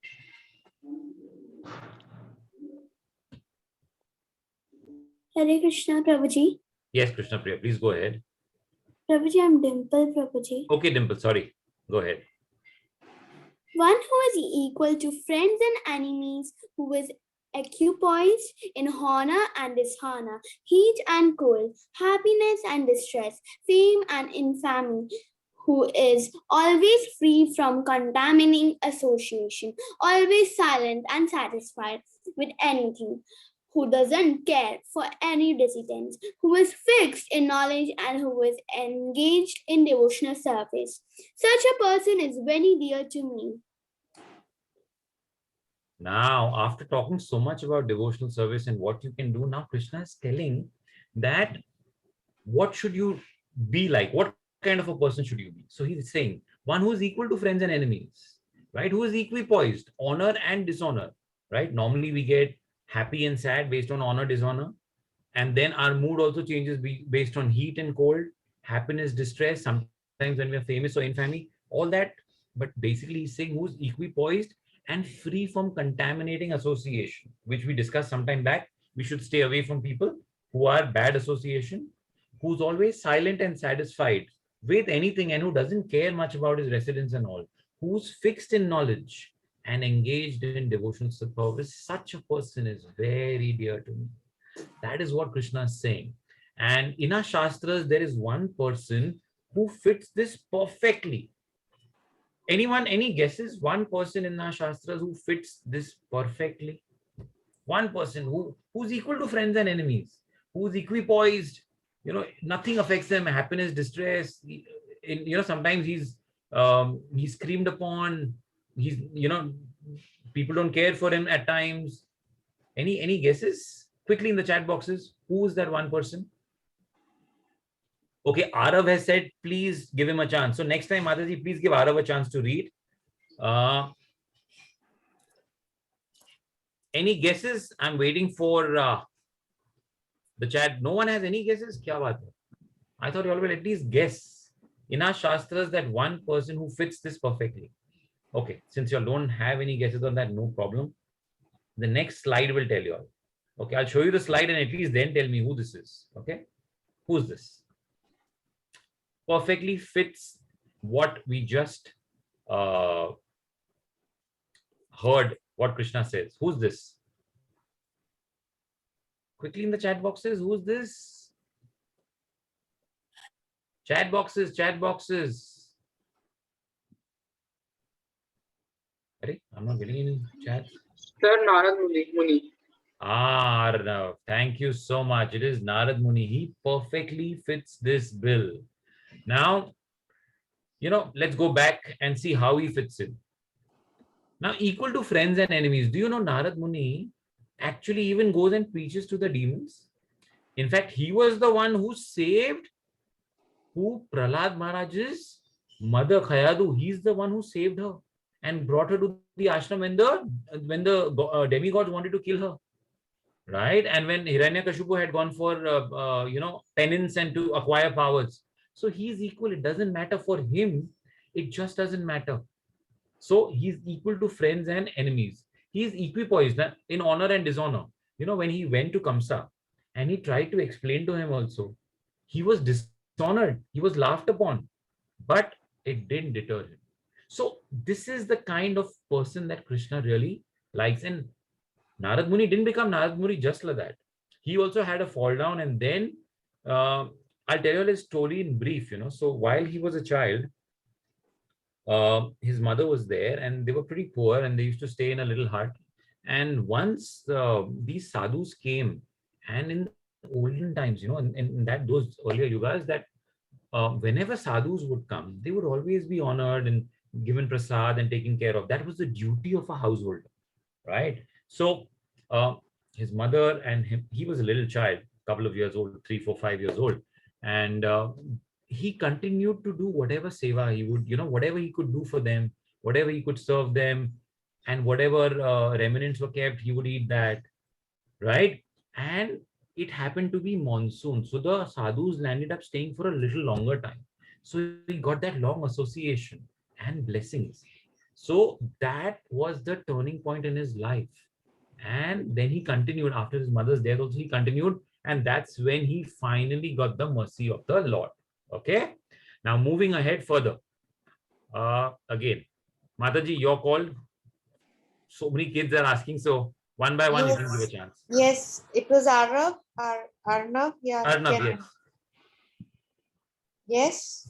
Hare Krishna, Prabhuji. Yes, Krishna Priya, please go ahead. Prabhuji, I'm Dimple, Prabhuji. Okay, Dimple, sorry. Go ahead. One who is equal to friends and enemies, who is equipoised in honor and dishonor, heat and cold, happiness and distress, fame and infamy, who is always free from contaminating association, always silent and satisfied with anything, who doesn't care for any dissidents, who is fixed in knowledge and who is engaged in devotional service. Such a person is very dear to me. Now, after talking so much about devotional service and what you can do, now Krishna is telling that what should you be like? What kind of a person should you be? So he's saying one who is equal to friends and enemies, right? Who is equipoised, honor and dishonor, right? Normally we get happy and sad based on honor, dishonor. And then our mood also changes based on heat and cold, happiness, distress, sometimes when we are famous or infamy, all that. But basically he's saying who's equipoised and free from contaminating association, which we discussed some time back. We should stay away from people who are bad association, who's always silent and satisfied with anything and who doesn't care much about his residence and all, who's fixed in knowledge and engaged in devotional service. Such a person is very dear to me. That is what Krishna is saying. And in our Shastras, there is one person who fits this perfectly. Anyone, any guesses? One person in our Shastras who fits this perfectly? One person who's equal to friends and enemies, who's equipoised, nothing affects them, happiness, distress. Sometimes he's screamed upon, people don't care for him at times. Any guesses? Quickly in the chat boxes, who is that one person? Okay, Arav has said, please give him a chance. So next time, Mataji, please give Arav a chance to read. Any guesses? I'm waiting for the chat. No one has any guesses? Kya baat hai? I thought you all will at least guess. In our Shastras, that one person who fits this perfectly. Okay, since you all don't have any guesses on that, no problem. The next slide will tell you all. Okay, I'll show you the slide and at least then tell me who this is. Okay, who's this? Perfectly fits what we just heard, what Krishna says. Who's this? Quickly in the chat boxes, who's this? Chat boxes, chat boxes. Sorry, I'm not getting any chat. Sir, Narad Muni. Arnav, thank you so much. It is Narad Muni. He perfectly fits this bill. Now, let's go back and see how he fits in. Now, equal to friends and enemies. Do you know Narad Muni actually even goes and preaches to the demons? In fact, he was the one who saved Prahlad Maharaj's mother Khayadu. He's the one who saved her and brought her to the ashram when the demigods wanted to kill her. Right? And when Hiranyakashipu had gone for, penance and to acquire powers. So he's equal. It doesn't matter for him. It just doesn't matter. So he's equal to friends and enemies. He's equipoised in honor and dishonor. When he went to Kamsa and he tried to explain to him also, he was dishonored. He was laughed upon, but it didn't deter him. So this is the kind of person that Krishna really likes. And Narad Muni didn't become Narad Muni just like that. He also had a fall down, and then I'll tell you his story in brief. So while he was a child, his mother was there, and they were pretty poor, and they used to stay in a little hut. And once these sadhus came And in olden times, in that those earlier yugas, that whenever sadhus would come, they would always be honored and given prasad and taken care of. That was the duty of a household, right? So uh, his mother and him, he was a little child, couple of years old, 3, 4, 5 years old, and he continued to do whatever seva he would, whatever he could do for them, whatever he could serve them, and whatever remnants were kept, he would eat that, right? And it happened to be monsoon, so the sadhus landed up staying for a little longer time. So he got that long association and blessings. So that was the turning point in his life. And then he continued after his mother's death, also he continued, and that's when he finally got the mercy of the Lord. Okay, now moving ahead further. Again, Mataji, you're called. So many kids are asking, so one by one, you can give a Yes, chance. yes, it was Arnav. Yeah, you Arnab, can. yes. Yes,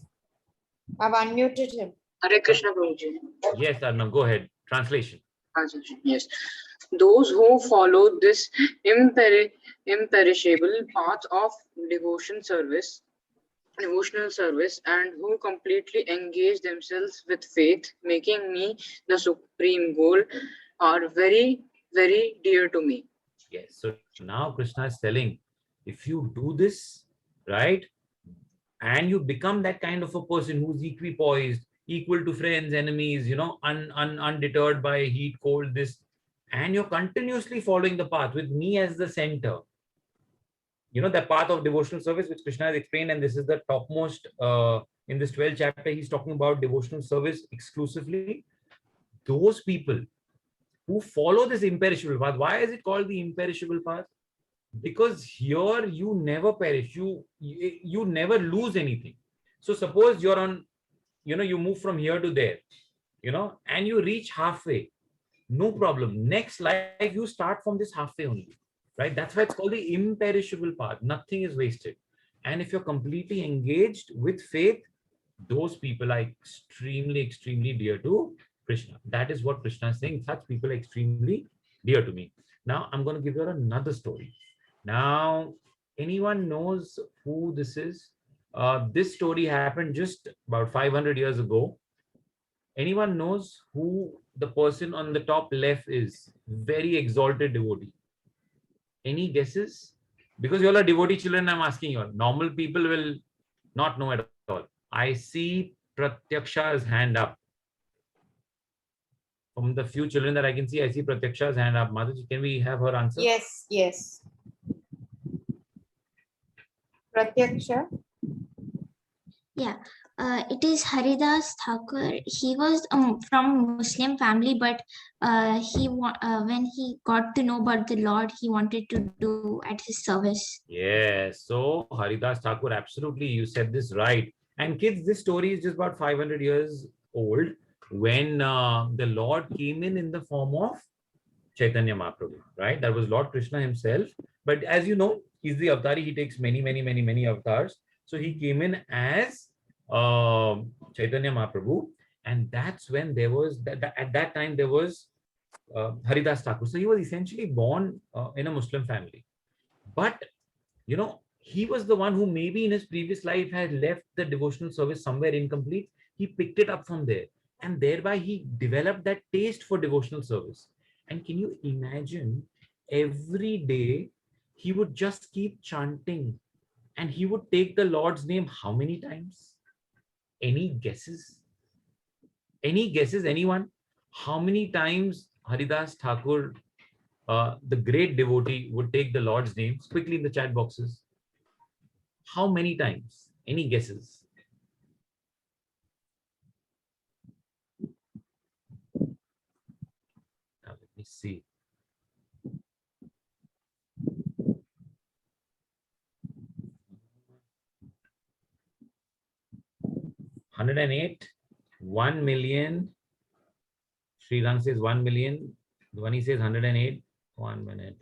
I've unmuted him. Hare Krishna Prabhuji. Yes, Arnab, go ahead. Translation. Translation. Yes. Those who follow this imperishable path of devotional service, and who completely engage themselves with faith, making me the supreme goal, are very, very dear to me. Yes. So now Krishna is telling, if you do this, right, and you become that kind of a person who's equipoised, equal to friends, enemies, undeterred by heat, cold, this, and you're continuously following the path with me as the center, the path of devotional service, which Krishna has explained, and this is the topmost in this 12th chapter. He's talking about devotional service exclusively. Those people who follow this imperishable path. Why is it called the imperishable path? Because here you never perish, you never lose anything. So suppose you're on, you move from here to there, and you reach halfway, no problem. Next life you start from this halfway only, right? That's why it's called the imperishable path. Nothing is wasted. And if you're completely engaged with faith, those people are extremely, extremely dear to Krishna. That is what Krishna is saying. Such people are extremely dear to me. Now I'm going to give you another story. Now, anyone knows who this is? This story happened just about 500 years ago. Anyone knows who the person on the top left is? Very exalted devotee. Any guesses? Because you all are devotee children, I'm asking you all. Normal people will not know at all. I see Pratyaksha's hand up. From the few children that I can see, I see Pratyaksha's hand up. Mataji, can we have her answer? Yes, yes. Pratyaksha. Yeah, it is Haridas Thakur. He was from Muslim family, but when he got to know about the Lord, he wanted to do at his service. Yes. So Haridas Thakur, absolutely, you said this right. And kids, this story is just about 500 years old when the Lord came in the form of Chaitanya Mahaprabhu, right? That was Lord Krishna himself. But as you know, he's the avatari. He takes many, many, many, many avatars. So he came in as Chaitanya Mahaprabhu. And that's when there was, at that time, there was Haridas Thakur. So he was essentially born in a Muslim family. But, he was the one who maybe in his previous life had left the devotional service somewhere incomplete. He picked it up from there. And thereby he developed that taste for devotional service. And can you imagine, every day he would just keep chanting, and he would take the Lord's name how many times? Any guesses? Any guesses, anyone? How many times Haridas Thakur, the great devotee, would take the Lord's names? Quickly in the chat boxes. How many times? Any guesses? Now let me see. $108, 1 million. Sri says 1 million. Dhwani says 108. 1 minute.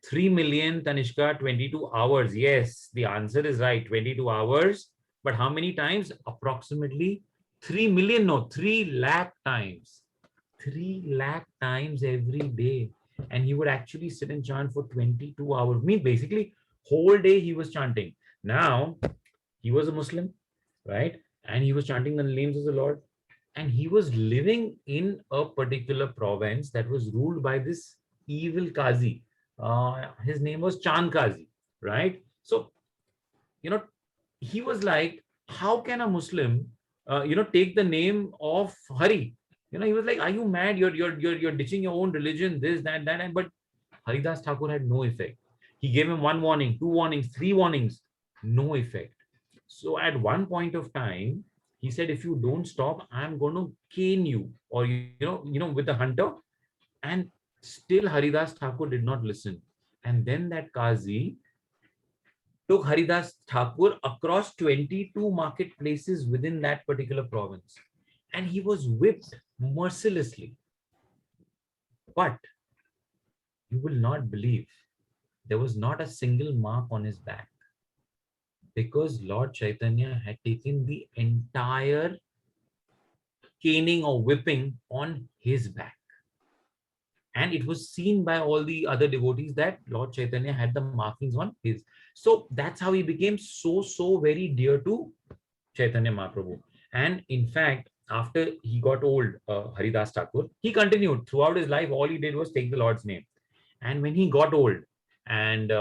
3 million, Tanishka, 22 hours. Yes, the answer is right. 22 hours. But how many times? Approximately 3 million, no, 3 lakh times. 3 lakh times every day. and he would actually sit and chant for 22 hours. I mean, basically, whole day he was chanting. Now, he was a Muslim, right? And he was chanting the names of the Lord. And he was living in a particular province that was ruled by this evil Qazi. His name was Chand Qazi, right? So, you know, he was like, how can a Muslim, take the name of Hari? He was like, are you mad? You're ditching your own religion, this, that, and but Haridas Thakur had no effect. He gave him one warning, two warnings, three warnings, no effect. So at one point of time, he said, if you don't stop, I'm going to cane you, or with the hunter. And still Haridas Thakur did not listen. And then that Qazi took Haridas Thakur across 22 marketplaces within that particular province. And he was whipped mercilessly. But you will not believe, there was not a single mark on his back, because Lord Chaitanya had taken the entire caning or whipping on his back. And it was seen by all the other devotees that Lord Chaitanya had the markings on his. So that's how he became so very dear to Chaitanya Mahaprabhu. And in fact, after he got old, Haridas Thakur, he continued throughout his life. All he did was take the Lord's name. And when he got old, and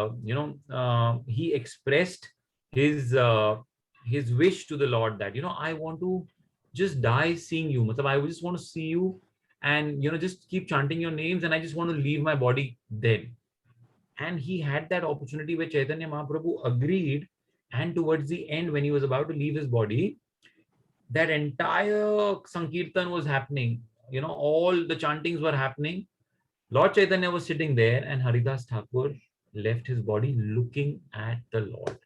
he expressed his wish to the Lord that I want to just die seeing you. I just want to see you, and just keep chanting your names, and I just want to leave my body then. And he had that opportunity where Chaitanya Mahaprabhu agreed, and towards the end, when he was about to leave his body, that entire Sankirtan was happening. All the chantings were happening. Lord Chaitanya was sitting there, and Haridas Thakur left his body looking at the Lord.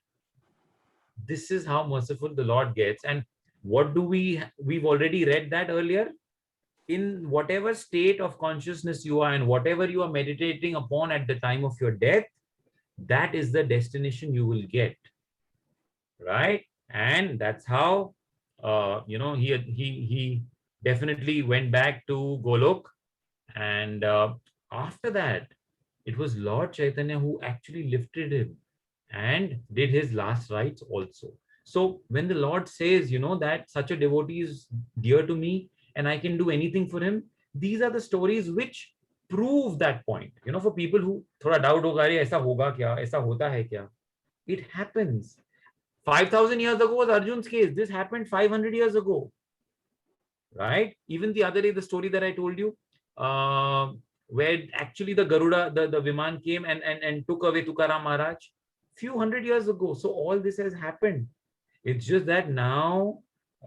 This is how merciful the Lord gets. And what do we've already read that earlier. In whatever state of consciousness you are, and whatever you are meditating upon at the time of your death, that is the destination you will get, right? And that's how he definitely went back to Golok. And after that, it was Lord Chaitanya who actually lifted him and did his last rites also. So when the Lord says, that such a devotee is dear to me and I can do anything for him, these are the stories which prove that point. For people who thoda doubt hoga, aisa hoga kya, aisa hota hai kya, it happens. 5,000 years ago was Arjun's case. This happened 500 years ago, right? Even the other day, the story that I told you, where actually the Garuda, the Viman came and took away Tukaram Maharaj few hundred years ago. So all this has happened. It's just that now,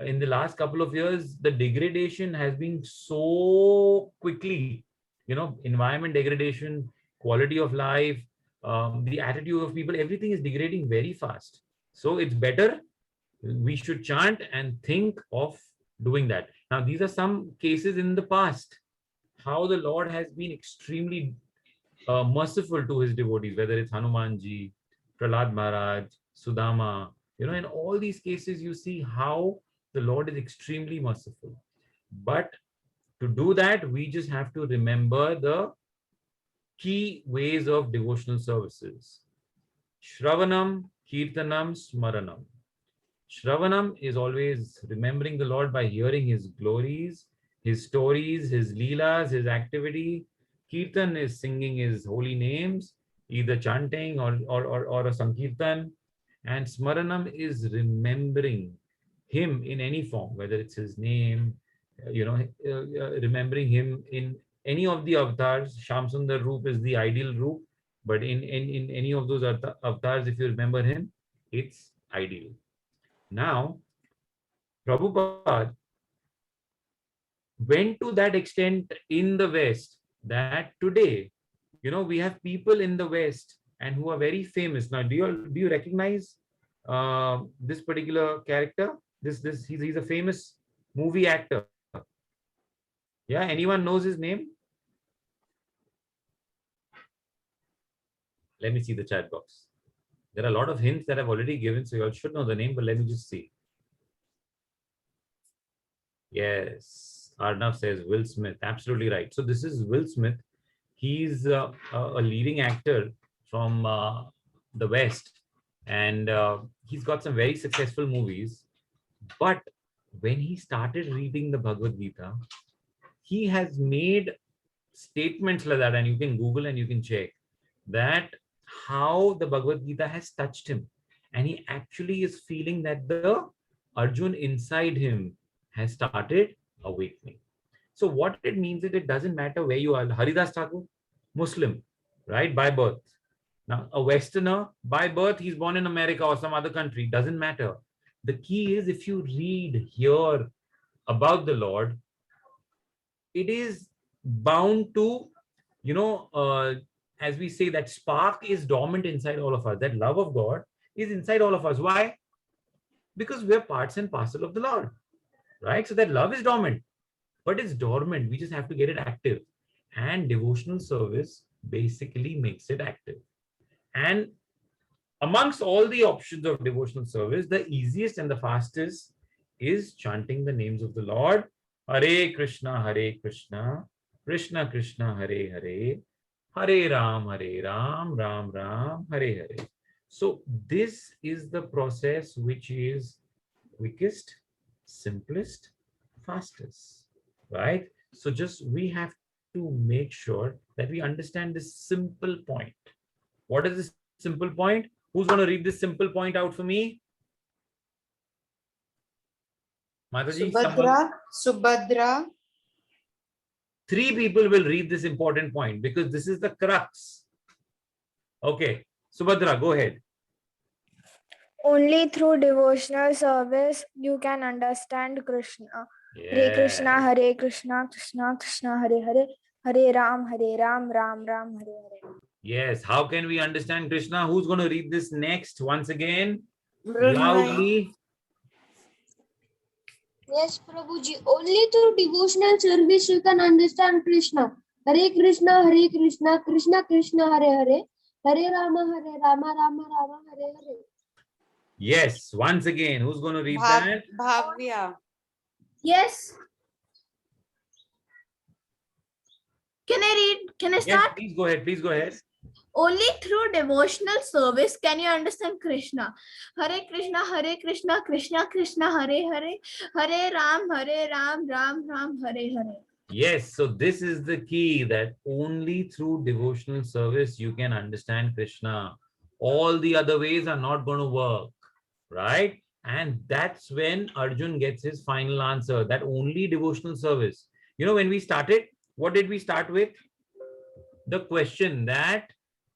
in the last couple of years, the degradation has been so quickly, environment degradation, quality of life, the attitude of people, everything is degrading very fast. So it's better, we should chant and think of doing that. Now, these are some cases in the past, how the Lord has been extremely merciful to his devotees, whether it's Hanumanji, Prahlad Maharaj, Sudama, in all these cases, you see how the Lord is extremely merciful. But to do that, we just have to remember the key ways of devotional services. Shravanam, Kirtanam, Smaranam. Shravanam is always remembering the Lord by hearing his glories, his stories, his leelas, his activity. Kirtan is singing his holy names, either chanting or a Sankirtan. And Smaranam is remembering him in any form, whether it's his name, remembering him in any of the avatars. Shamsundar Roop is the ideal Roop, but in any of those avatars, if you remember him, it's ideal. Now, Prabhupada went to that extent in the West that today, we have people in the West and who are very famous. Now, do you recognize this particular character? He's a famous movie actor. Yeah, anyone knows his name? Let me see the chat box. There are a lot of hints that I've already given, so you all should know the name, but let me just see. Yes, Arnav says Will Smith. Absolutely right. So this is Will Smith. He's a leading actor from the West, and he's got some very successful movies. But when he started reading the Bhagavad Gita, he has made statements like that, and you can Google and you can check that how the Bhagavad Gita has touched him, and he actually is feeling that the Arjun inside him has started awakening. So what it means is it doesn't matter where you are. Haridas Thakur, Muslim, right, by birth. Now a Westerner by birth, he's born in America or some other country, doesn't matter. The key is if you read, hear about the Lord, it is bound to, as we say, that spark is dormant inside all of us. That love of God is inside all of us. Why? Because we're parts and parcel of the Lord, right? So that love is dormant, but it's dormant. We just have to get it active. And devotional service basically makes it active. And amongst all the options of devotional service, the easiest and the fastest is chanting the names of the Lord. Hare Krishna, Krishna Krishna, Hare Hare, Hare Ram, Ram Ram, Hare Hare. So this is the process which is quickest, simplest, fastest, right? So just we have to make sure that we understand this simple point. What is this simple point? Who's going to read this simple point out for me? Mataji, Subhadra. 3 people will read this important point because this is the crux. Okay, Subhadra, go ahead. Only through devotional service you can understand Krishna. Yeah. Hare Krishna, Hare Krishna, Krishna Krishna, Hare Hare, Hare Ram, Ram Ram, Hare Hare. Yes, how can we understand Krishna? Who's going to read this next once again? Loudly. Yes, Prabhuji. Only through devotional service you can understand Krishna. Hare Krishna, Krishna Krishna, Hare Hare, Hare Rama, Rama Rama, Hare Hare. Yes, once again, who's going to read that? Bhavya. Yes. Can I read? Can I start? Yes, please go ahead. Please go ahead. Only through devotional service can you understand Krishna. Hare Krishna, Krishna Krishna, Hare Hare, Hare Ram, Ram Ram, Hare Hare. Yes, so this is the key, that only through devotional service you can understand Krishna. All the other ways are not going to work, right? And that's when Arjun gets his final answer, that only devotional service. You know, when we started, what did we start with? The question that,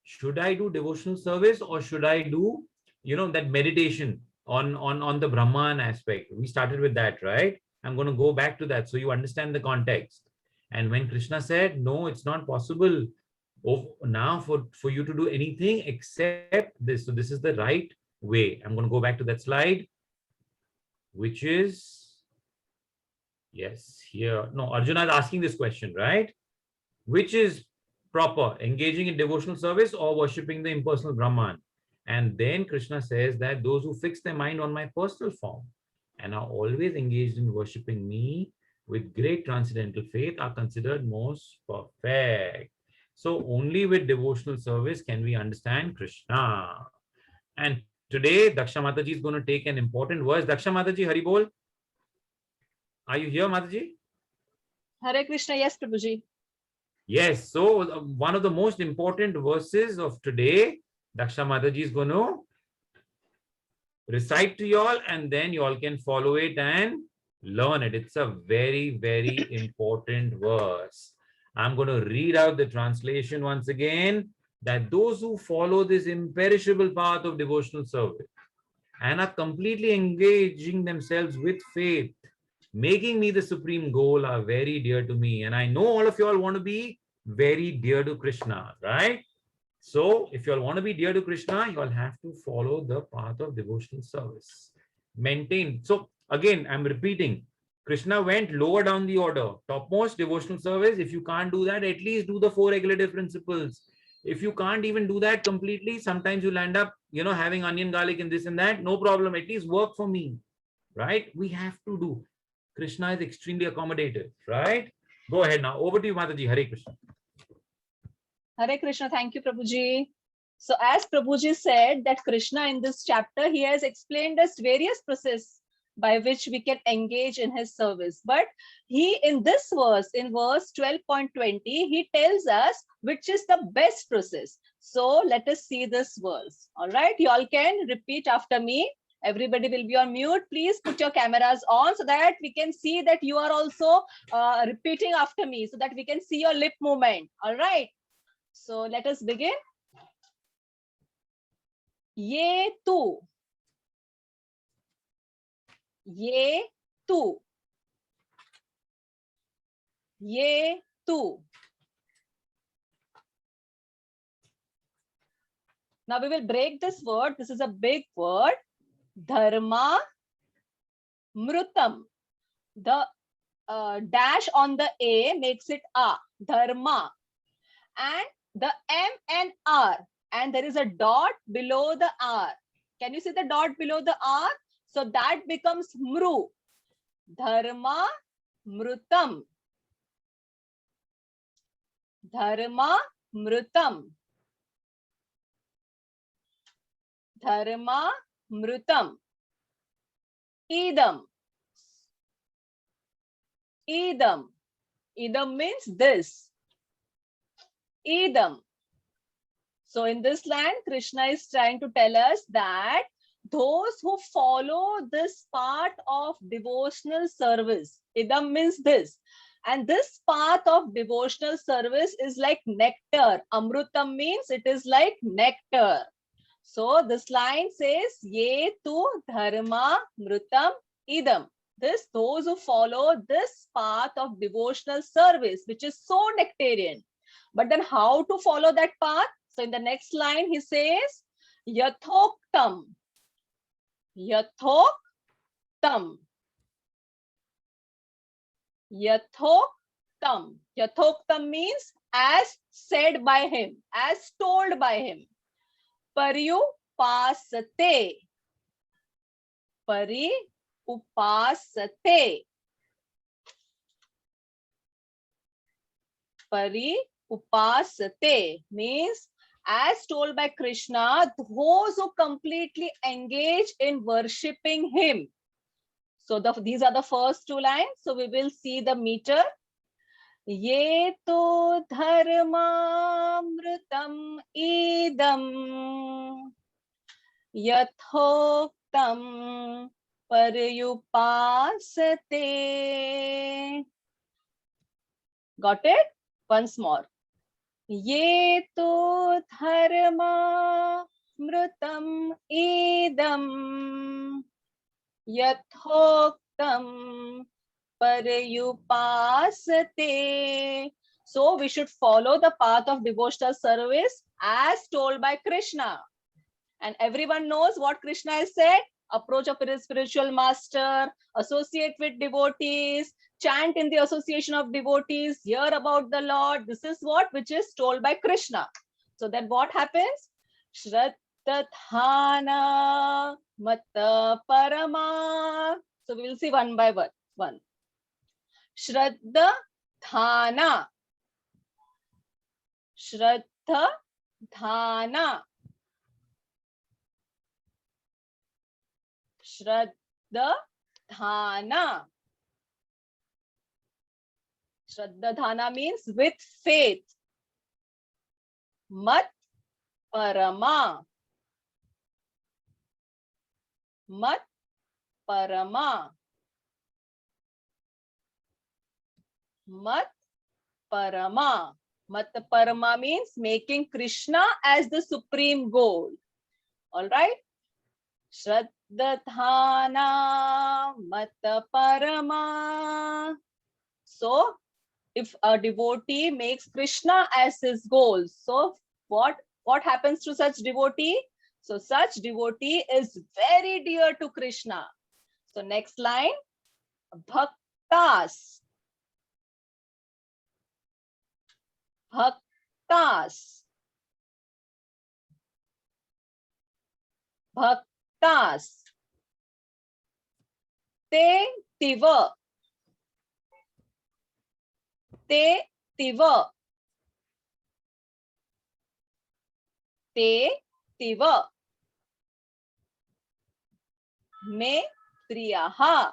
should I do devotional service or should I do, that meditation on the Brahman aspect? We started with that, right? I'm going to go back to that so you understand the context. And when Krishna said, no, it's not possible now for you to do anything except this. So this is the right way. I'm going to go back to that slide, which is, yes, here. No, Arjuna is asking this question, right? Which is proper, engaging in devotional service or worshipping the impersonal Brahman? And then Krishna says that those who fix their mind on my personal form and are always engaged in worshipping me with great transcendental faith are considered most perfect. So only with devotional service can we understand Krishna. And today, Daksha Mataji is going to take an important verse. Daksha Mataji, Hari Bol. Are you here, Mataji? Hare Krishna, yes, Prabhuji. Yes, so one of the most important verses of today, Daksha Mataji is going to recite to you all, and then you all can follow it and learn it. It's a very, very important verse. I'm going to read out the translation once again, that those who follow this imperishable path of devotional service and are completely engaging themselves with faith, making me the supreme goal, are very dear to me. And I know all of you all want to be very dear to Krishna, right? So if you all want to be dear to Krishna, you all have to follow the path of devotional service. Maintain. So again, I'm repeating, Krishna went lower down the order. Topmost, devotional service. If you can't do that, at least do the 4 regulative principles. If you can't even do that completely, sometimes you'll end up, having onion, garlic and this and that. No problem. At least work for me, right? We have to do. Krishna is extremely accommodative, right? Go ahead now. Over to you, Mataji. Hare Krishna. Hare Krishna. Thank you, Prabhuji. So as Prabhuji said that Krishna in this chapter, he has explained us various processes by which we can engage in his service. But he in this verse, in verse 12.20, he tells us which is the best process. So let us see this verse. All right, you all can repeat after me. Everybody will be on mute. Please put your cameras on so that we can see that you are also repeating after me so that we can see your lip movement. All right. So let us begin. Ye tu. Ye tu. Ye tu. Now we will break this word. This is a big word. Dharma mrutam. The dash on the A makes it A. Dharma. And the M and R. And there is a dot below the R. Can you see the dot below the R? So that becomes mru. Dharma mrutam. Dharma mrutam. Dharma mrutam. Idam. Idam. Idam means this. Idam. So in this line, Krishna is trying to tell us that those who follow this part of devotional service, idam means this. And this path of devotional service is like nectar. Amrutam means it is like nectar. So this line says, Ye tu dharma mrutam idam. Those who follow this path of devotional service, which is so nectarian. But then how to follow that path? So in the next line, he says, Yathoktam. Yathoktam. Yathoktam. Yathoktam means as said by him, as told by him. Paryupasate. Paryupasate. Paryupasate means as told by Krishna, those who completely engage in worshipping him. So these are the first two lines. So we will see the meter. Ye tu dharmamrutam idam yathoktam paryupasate. Got it? Once more. Ye tu dharmamrutam idam yathoktam paryupasate. So we should follow the path of devotional service as told by Krishna. And everyone knows what Krishna has said. Approach of his spiritual master, associate with devotees, chant in the association of devotees, hear about the Lord. This is what which is told by Krishna. So then what happens? Shraddhana Mata Parama. So we will see one by one. Shraddha Dhana. Shraddha Dhana. Shraddha Dhana. Shraddha Dhana means with faith. Mat Parama. Mat Parama. Mat Parama. Mat Parama means making Krishna as the supreme goal. All right. Shraddha Dhana Mat Parama. So if a devotee makes Krishna as his goal, so what happens to such devotee? So such devotee is very dear to Krishna. So next line, Bhaktas. Bhaktas. Bhaktas. Te tiva. Te tiva. te, tiva. Me priyaha.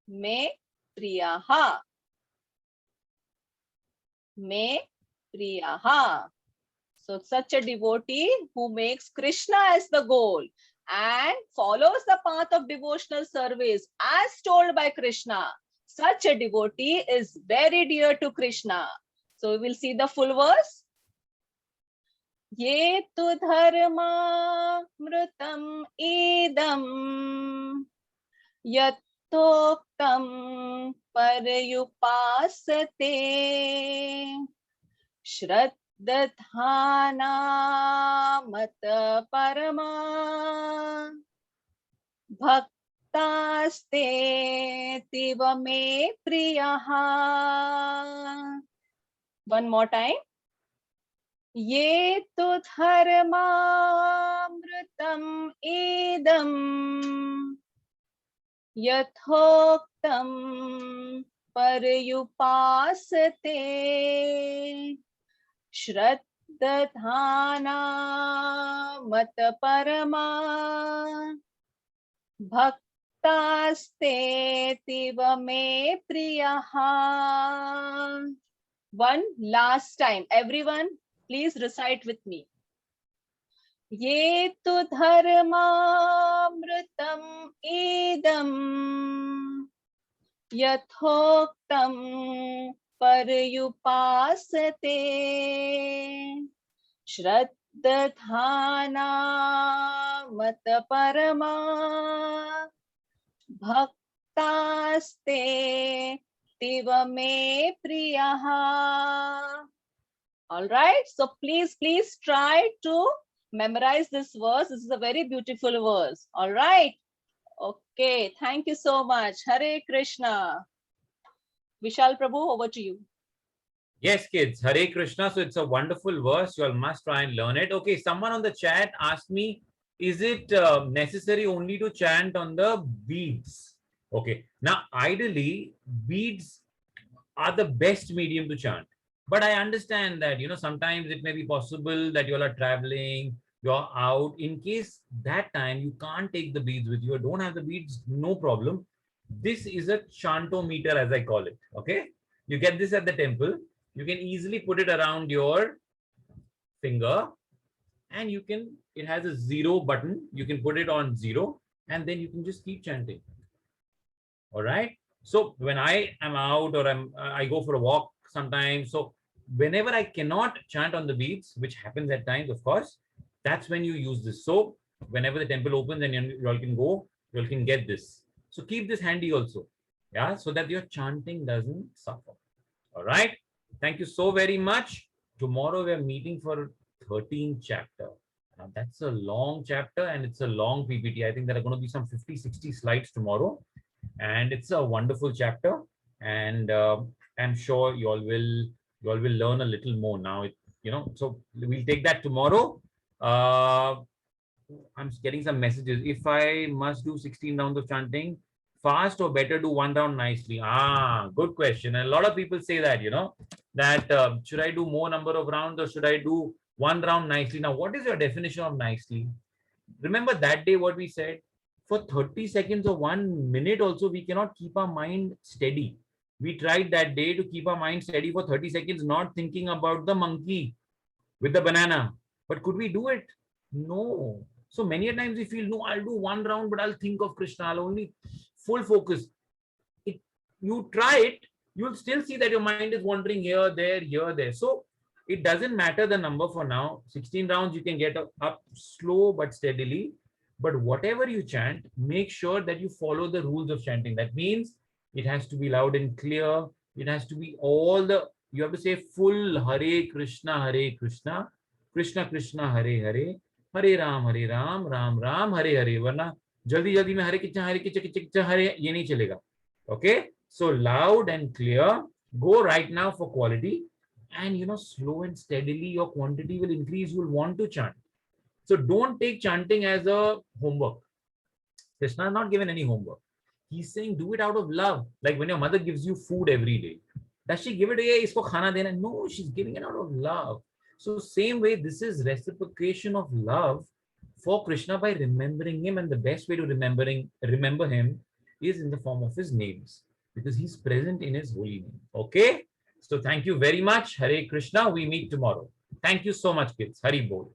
Me priyaha. Me priyaha. So such a devotee who makes Krishna as the goal and follows the path of devotional service as told by Krishna. Such a devotee is very dear to Krishna. So we will see the full verse. Ye tu dharma mrutam idam yatoktam paryupasate Shraddhana mata parama bhaktaste tiva me priyaha. One more time. Ye tu dharma mrutam idam yathoktam paryupasate Shraddhana mata parama bhaktaste tiva me priyaha. One last time. Everyone, please recite with me. Ye tu dharma mrutam idam yathoktam paryupasate Shraddhana mata parama bhaktaste tiva me priyaha. All right, so please try to memorize this verse. This is a very beautiful verse. All right. Okay, thank you so much. Hare Krishna. Vishal Prabhu, over to you. Yes, kids. Hare Krishna. So it's a wonderful verse. You all must try and learn it. Okay, someone on the chat asked me, is it necessary only to chant on the beads? Okay. Now, ideally, beads are the best medium to chant. But I understand that, sometimes it may be possible that you all are traveling, you're out. In case that time you can't take the beads with you or don't have the beads, no problem. This is a chantometer, as I call it. Okay. You get this at the temple. You can easily put it around your finger and it has a 0 button. You can put it on 0 and then you can just keep chanting. All right. So when I am out or I go for a walk sometimes, so whenever I cannot chant on the beads, which happens at times, of course, that's when you use this. So whenever the temple opens and you all can go, you all can get this. So keep this handy also. Yeah. So that your chanting doesn't suffer. All right. Thank you so very much. Tomorrow we are meeting for 13th chapter. Now that's a long chapter and it's a long PPT. I think there are going to be some 50-60 slides tomorrow. And it's a wonderful chapter. And I'm sure you all will learn a little more now. So we'll take that tomorrow. I'm getting some messages. If I must do 16 rounds of chanting, fast or better do one round nicely? Good question. And a lot of people say that, that should I do more number of rounds or should I do one round nicely? Now, what is your definition of nicely? Remember that day what we said? For 30 seconds or 1 minute also, we cannot keep our mind steady. We tried that day to keep our mind steady for 30 seconds, not thinking about the monkey with the banana. But could we do it? No. So many a times we feel, no, I'll do one round, but I'll think of Krishna. I'll only full focus. You try it, you'll still see that your mind is wandering here, there. So it doesn't matter the number for now. 16 rounds, you can get up slow but steadily. But whatever you chant, make sure that you follow the rules of chanting. That means it has to be loud and clear. It has to be you have to say full Hare Krishna, Krishna Krishna, Hare Hare, Hare Ram, Ram Ram, Hare Hare. Varna jaldi mein Hare Krishna, Hare ye nahi chalega. Okay. So loud and clear. Go right now for quality. And slow and steadily your quantity will increase. You will want to chant. So don't take chanting as a homework. Krishna has not given any homework. He's saying do it out of love. Like when your mother gives you food every day. Does she give it, isko khana dena? No, she's giving it out of love. So same way, this is reciprocation of love for Krishna by remembering him, and the best way to remember him is in the form of his names, because he's present in his holy name. Okay? So thank you very much. Hare Krishna. We meet tomorrow. Thank you so much, kids. Hari Bol.